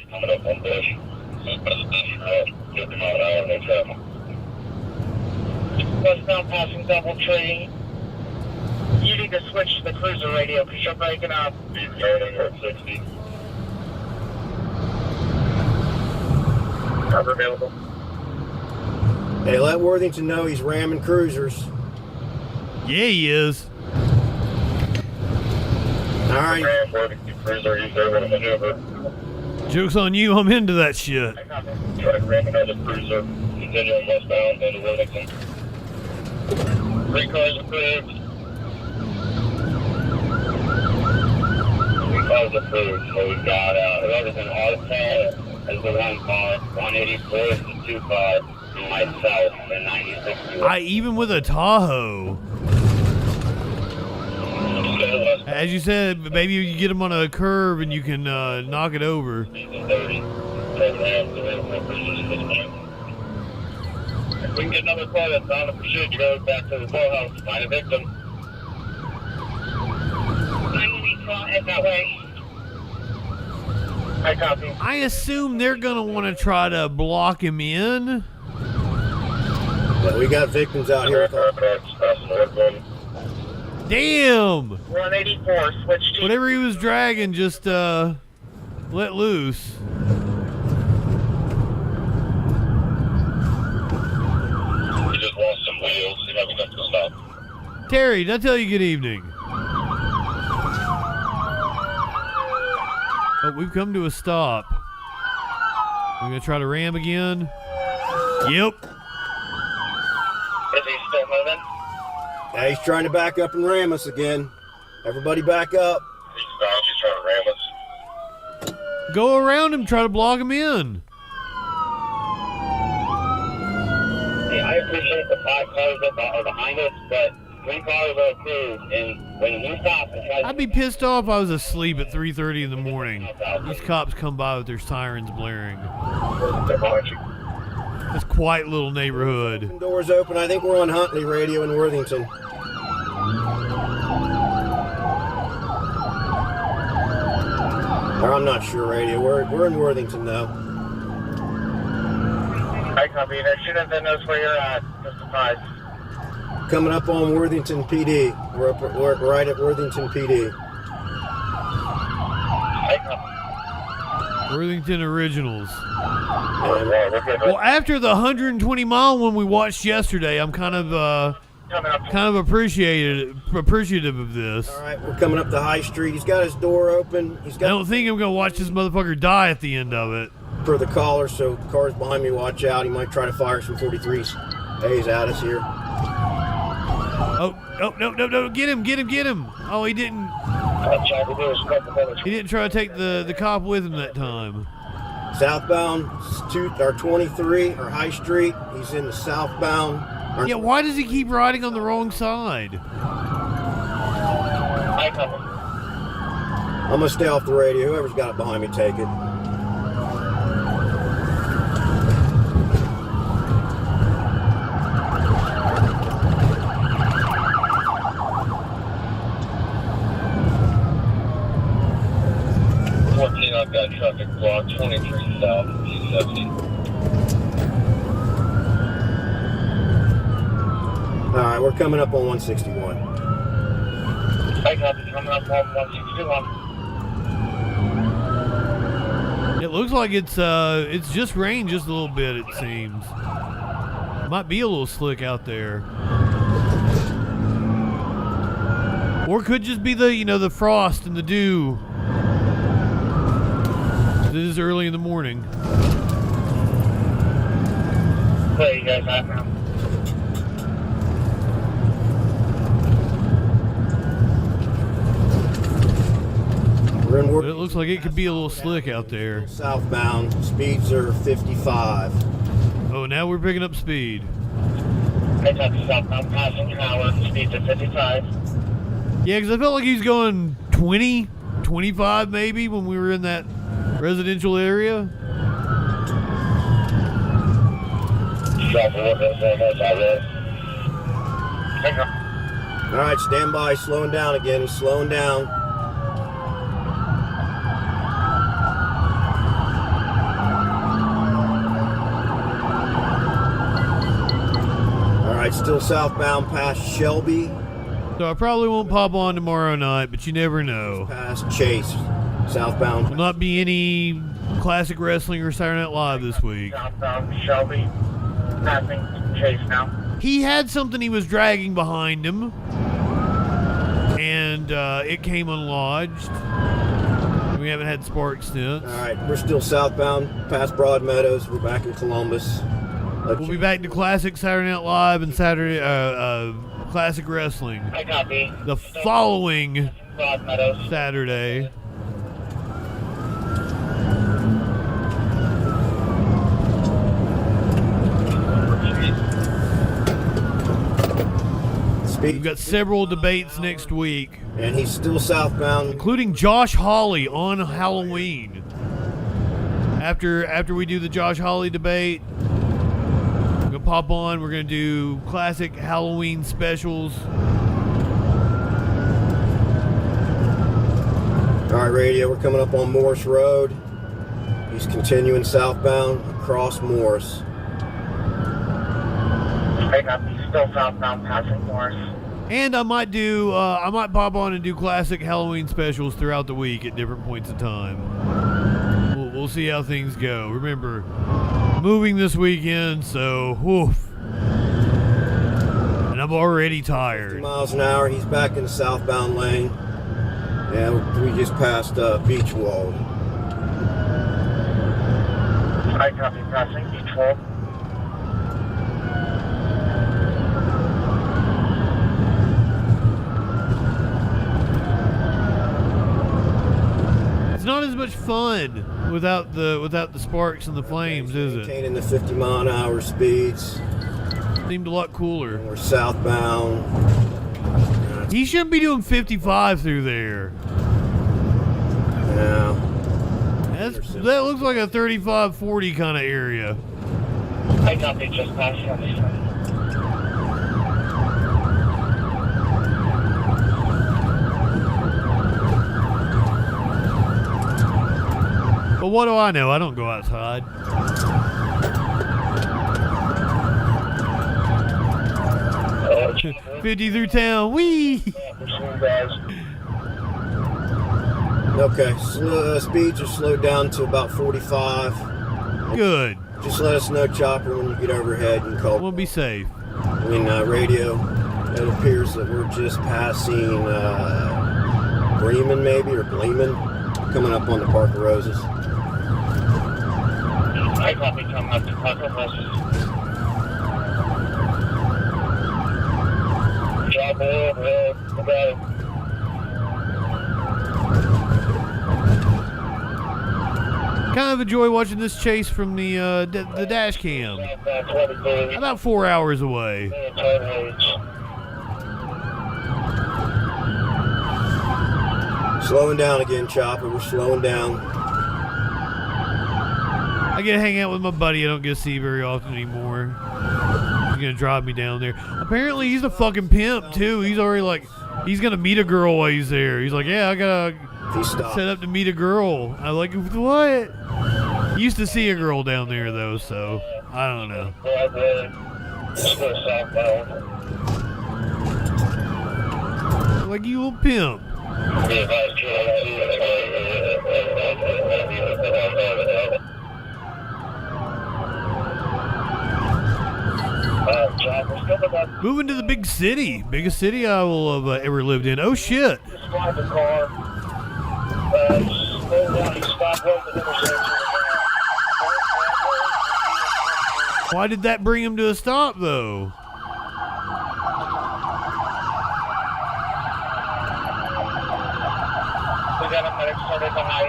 Westbound passing double tree. You need to switch to the cruiser radio because you're breaking up. 60. Cover available. Hey, let Worthington know he's ramming cruisers. Yeah, he is. All right. Ram Worthington cruiser. He's able to maneuver. Joke's on you, I'm into that shit. Try to ram another cruiser. Continuing westbound into Worthington. 3 cars approved. 3 cars approved. So we've got Worthington R10 as the 1 car, 184 is the 2 car, and myself, the 96. Even with a Tahoe. As you said, maybe you get them on a curve and you can knock it over. If we can get another car that's on the pursuit, you go back to the courthouse, find a victim. 918 head that way. I copy. I assume they're going to want to try to block him in. Yeah, we got victims out here. Damn! 184, switch to... Whatever he was dragging, just let loose. We just lost some wheels. See how we got to stop. Terry, did I tell you good evening? Oh, we've come to a stop. We're going to try to ram again. Yep. Is he still moving? Yeah, he's trying to back up and ram us again. Everybody back up. He's trying to ram us. Go around him, try to block him in. Yeah, I appreciate the 5 cars that are behind us, but 3 cars are approved, and when he stops and tries I'd be pissed off if I was asleep at 3:30 in the morning. These cops come by with their sirens blaring. It's quite little neighborhood. Doors open. I think we're on Huntley Radio in Worthington. Or I'm not sure radio. We're in Worthington though. I copy. There shouldn't have been knows where you're at. Just surprised. Coming up on Worthington PD. We're right at Worthington PD. I copy. Worthington Originals. Well, after the 120-mile one we watched yesterday, I'm kind of appreciative of this. All right, we're coming up the high street. He's got his door open. I don't think I'm gonna watch this motherfucker die at the end of it. For the caller, so cars behind me, watch out. He might try to fire some 43s. Hey, he's at us here. Oh, no, get him. Oh, he didn't. He didn't try to take the cop with him that time. Southbound 23 or High Street. He's in the southbound. Yeah, why does he keep riding on the wrong side? I'm gonna stay off the radio. Whoever's got it behind me, take it. about 23 South, 70. All right, we're coming up on 161. I copy, coming up on 161. It looks like it's just rained just a little bit, it seems. Might be a little slick out there. Or could just be the, the frost and the dew. This is early in the morning. Where you guys at now? But it looks like it could be a little slick out there. Southbound, speeds are 55. Oh, now we're picking up speed. I got southbound passing an hour, speeds are 55. Yeah, because I felt like he was going 20, 25 maybe when we were in that residential area. All right, stand by, slowing down again, slowing down. All right, still southbound past Shelby. So I probably won't pop on tomorrow night, but you never know. Past Chase, southbound. Will not be any classic wrestling or Saturday Night Live this week. Southbound Shelby, passing Chase now. He had something he was dragging behind him, and it came unlodged. We haven't had sparks since. All right, we're still southbound past Broad Meadows. We're back in Columbus. We'll be back to classic Saturday Night Live and Saturday classic wrestling I copy. the following Broad Meadows. Saturday. We've got several debates next week. And he's still southbound. Including Josh Hawley on Halloween. After we do the Josh Hawley debate, we're going to pop on. We're going to do classic Halloween specials. All right, radio, we're coming up on Morris Road. He's continuing southbound across Morris. I copy. Still southbound passing Morris. And I might pop on and do classic Halloween specials throughout the week at different points in time. We'll see how things go. Remember, moving this weekend, so woof. And I'm already tired. 50 miles an hour, he's back in the southbound lane. And we just passed Beach Wall. I copy, passing Beach Wall. It's not as much fun without the sparks and the flames, is it? Maintaining the 50 mile an hour speeds. Seemed a lot cooler. We're southbound. He shouldn't be doing 55 through there. Yeah. That looks like a 35-40 kind of area. I copy, just past Shelby. But what do I know? I don't go outside. Oh, 50 through town. Whee! Okay, speeds are slowed down to about 45. Good. Just let us know, Chopper, when you get overhead and call. We'll be safe. Radio, it appears that we're just passing Bremen, maybe, or Bleeman, coming up on the Park of Roses. I copy, coming up to Park of Roses. Kind of enjoy watching this chase from the dash cam. About 4 hours away. Slowing down again, Chopper. We're slowing down. I get to hang out with my buddy I don't get to see very often anymore. He's going to drive me down there. Apparently, he's a fucking pimp, too. He's already like, he's going to meet a girl while he's there. He's like, yeah, I got to set up to meet a girl. I'm like, what? Used to see a girl down there though, so I don't know. Like you little pimp. Moving to the big city. Biggest city I will have ever lived in. Oh, shit. Why did that bring him to a stop, though?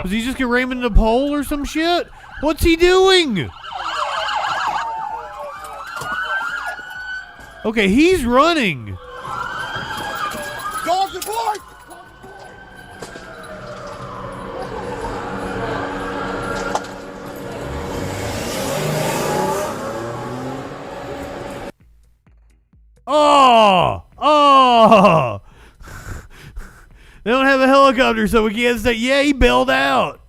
Was he just get rammed into a pole or some shit? What's he doing? Okay, he's running. Dogs and boys! Oh! They don't have a helicopter, so we can't say, yeah, he bailed out.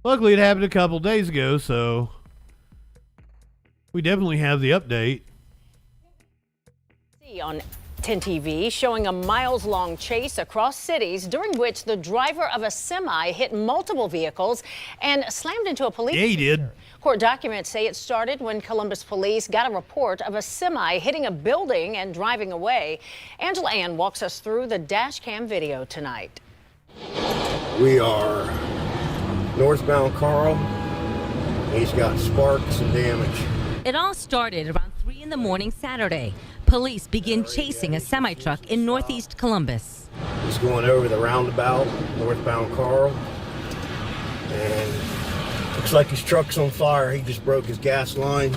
Luckily, it happened a couple days ago, so we definitely have the update. On 10 TV showing a miles-long chase across cities during which the driver of a semi hit multiple vehicles and slammed into a police. Yeah, he did. Court documents say it started when Columbus police got a report of a semi hitting a building and driving away. Angela Ann walks us through the dash cam video tonight. We are northbound Carl. He's got sparks and damage. It all started around 3 in the morning Saturday. Police begin chasing a semi-truck in northeast Columbus. He's going over the roundabout, northbound Carl. And looks like his truck's on fire. He just broke his gas line.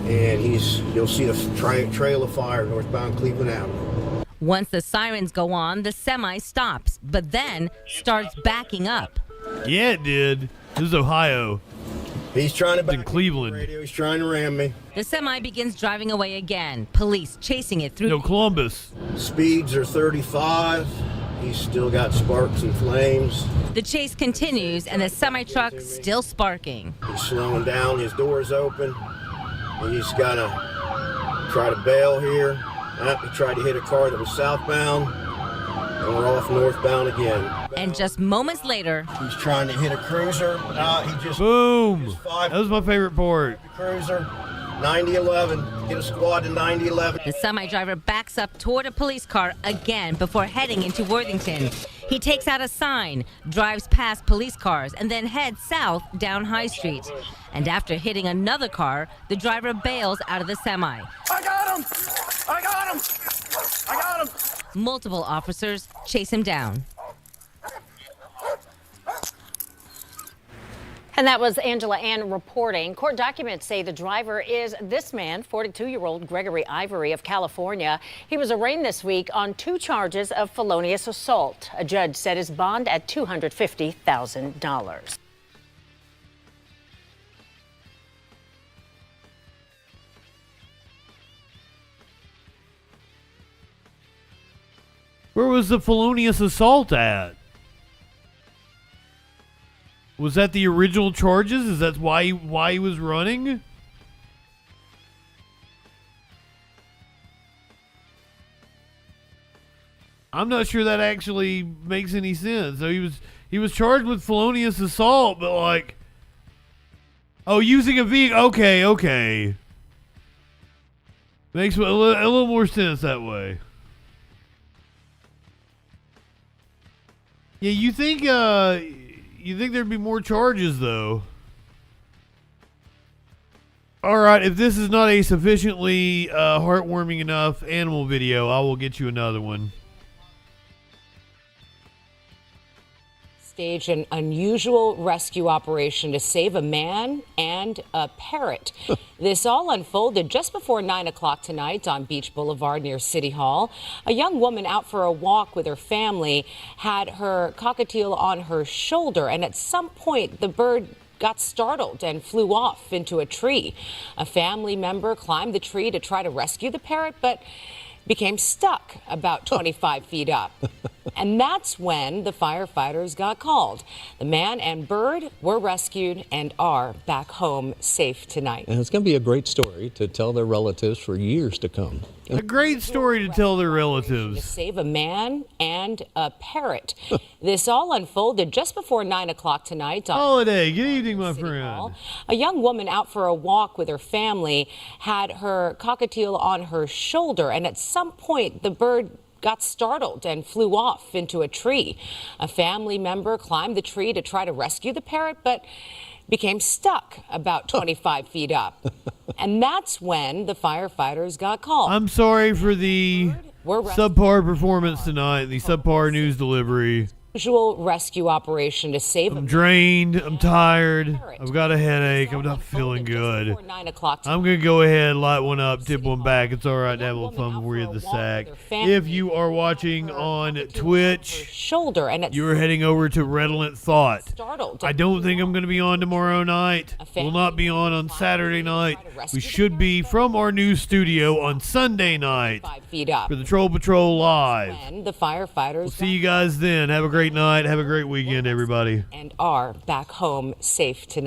And you'll see the trail of fire northbound Cleveland Avenue. Once the sirens go on, the semi stops, but then starts backing up. Yeah, it did. This is Ohio. He's trying to back in Cleveland. He's trying to ram me. The semi begins driving away again. Police chasing it through. No, Columbus. Speeds are 35. He's still got sparks and flames. The chase continues, and the semi-truck still sparking. He's slowing down. His door's open. He's gonna try to bail here. He tried to hit a car that was southbound. And we're off northbound again. And just moments later, he's trying to hit a cruiser. He just boom. That was my favorite part. Cruiser, 9011. Get a squad to 9011. The semi-driver backs up toward a police car again before heading into Worthington. He takes out a sign, drives past police cars, and then heads south down High Street. And after hitting another car, the driver bails out of the semi. I got him! I got him! I got him! Multiple officers chase him down. And that was Angela Ann reporting. Court documents say the driver is this man, 42-year-old Gregory Ivory of California. He was arraigned this week on 2 charges of felonious assault. A judge set his bond at $250,000. Where was the felonious assault at? Was that the original charges? Is that why he was running? I'm not sure that actually makes any sense. So he was charged with felonious assault, but like, oh, using a vehicle. Okay. Makes a little more sense that way. Yeah, you think there'd be more charges, though. All right, if this is not a sufficiently heartwarming enough animal video, I will get you another one. Staged an unusual rescue operation to save a man and a parrot. This all unfolded just before 9 o'clock tonight on Beach Boulevard near City Hall. A young woman out for a walk with her family had her cockatiel on her shoulder, and at some point the bird got startled and flew off into a tree. A family member climbed the tree to try to rescue the parrot, but became stuck about 25 feet up. And that's when the firefighters got called. The man and bird were rescued and are back home safe tonight. And it's going to be a great story to tell their relatives for years to come. A great story to tell their To relatives. save a man and a parrot. This all unfolded just before 9 o'clock tonight. Holiday, good evening, my friend. A young woman out for a walk with her family had her cockatiel on her shoulder, and at some point the bird got startled and flew off into a tree. A family member climbed the tree to try to rescue the parrot, but became stuck about 25 feet up. And that's when the firefighters got called. I'm sorry for the subpar performance tonight, the subpar news delivery. Usual rescue operation to save I'm drained. I'm tired. I've got a headache. I'm not feeling good. 9 o'clock. I'm going to go ahead, light one up, tip one back. It's all right to have a little fun before you hit the sack. If you are watching on Twitch, you're heading over to Redolent Thought. I don't think I'm going to be on tomorrow night. We'll not be on Saturday night. We should be from our new studio on Sunday night for the Troll Patrol Live. The firefighters We'll see you guys then. Have a great night. Have a great weekend, everybody. and are back home safe tonight.